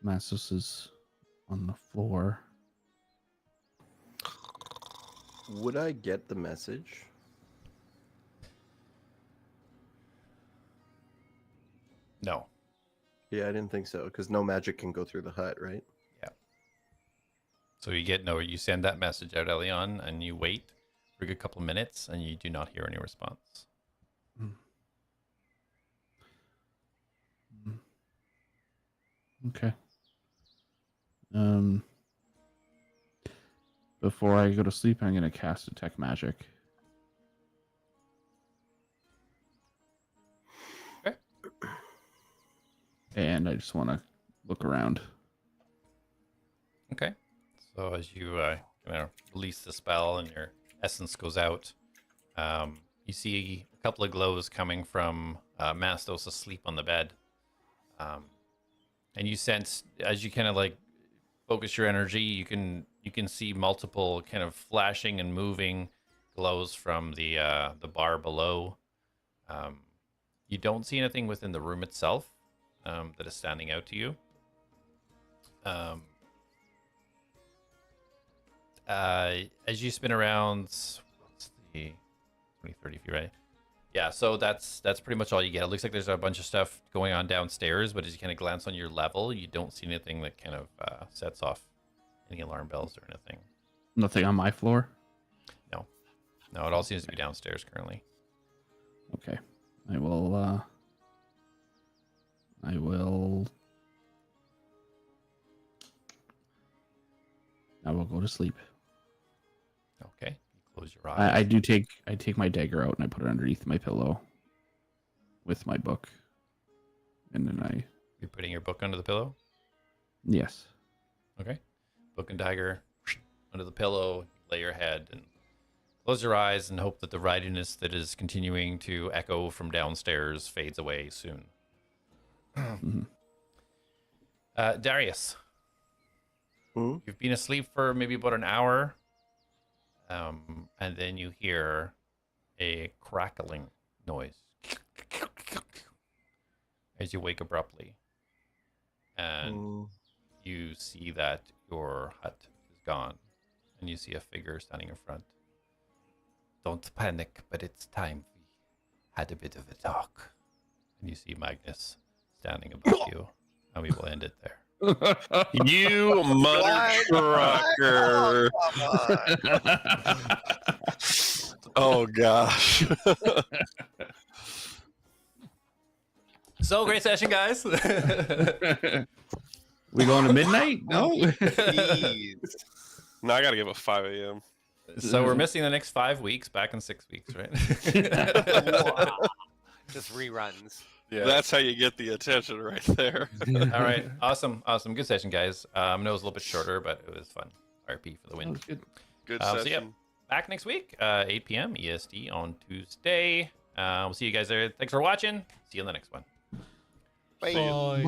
Speaker 5: Mastos is on the floor.
Speaker 6: Would I get the message?
Speaker 1: No.
Speaker 6: Yeah, I didn't think so, because no magic can go through the hut, right?
Speaker 1: Yeah. So you send that message out, Elion, and you wait for a good couple of minutes, and you do not hear any response.
Speaker 5: Okay. Before I go to sleep, I'm going to cast Detect Magic.
Speaker 1: Okay.
Speaker 5: And I just want to look around.
Speaker 1: Okay. So as you release the spell and your essence goes out, you see a couple of glows coming from Mastos asleep on the bed. And you sense, as you kind of like focus your energy, you can see multiple kind of flashing and moving glows from the bar below. You don't see anything within the room itself that is standing out to you. As you spin around, what's the 20, 30 feet, right? Yeah, so that's pretty much all you get. It looks like there's a bunch of stuff going on downstairs, but as you kind of glance on your level, you don't see anything that kind of sets off any alarm bells or anything.
Speaker 5: Nothing on my floor?
Speaker 1: No, it all seems to be downstairs currently.
Speaker 5: Okay. I will go to sleep.
Speaker 1: Okay. Close your eyes.
Speaker 5: I take my dagger out and I put it underneath my pillow with my book. And then
Speaker 1: You're putting your book under the pillow?
Speaker 5: Yes.
Speaker 1: Okay. Book and dagger under the pillow, lay your head and close your eyes and hope that the writiness that is continuing to echo from downstairs fades away soon. Darius, you've been asleep for maybe about an hour. And then you hear a crackling noise as you wake abruptly. And you see that your hut is gone. And you see a figure standing in front. Don't panic, but it's time we had a bit of a talk. And you see Magnus standing above you. And we will end it there.
Speaker 4: You mother trucker. Oh gosh.
Speaker 1: So great session, guys.
Speaker 5: We going to midnight? No.
Speaker 2: Jeez.
Speaker 4: No, I gotta give it 5 a.m.
Speaker 1: So we're missing the next 5 weeks, back in 6 weeks, right?
Speaker 2: Wow. Just reruns. Yeah.
Speaker 4: That's how you get the attention right there.
Speaker 1: All right, awesome. Good session, guys. I know it was a little bit shorter, but it was fun. RP for the
Speaker 5: That
Speaker 1: win.
Speaker 5: was good.
Speaker 4: Good
Speaker 1: So yeah,
Speaker 4: session.
Speaker 1: back next week, 8 p.m. EST on Tuesday. We'll see you guys there. Thanks for watching. See you in the next one.
Speaker 2: Bye.
Speaker 6: Bye.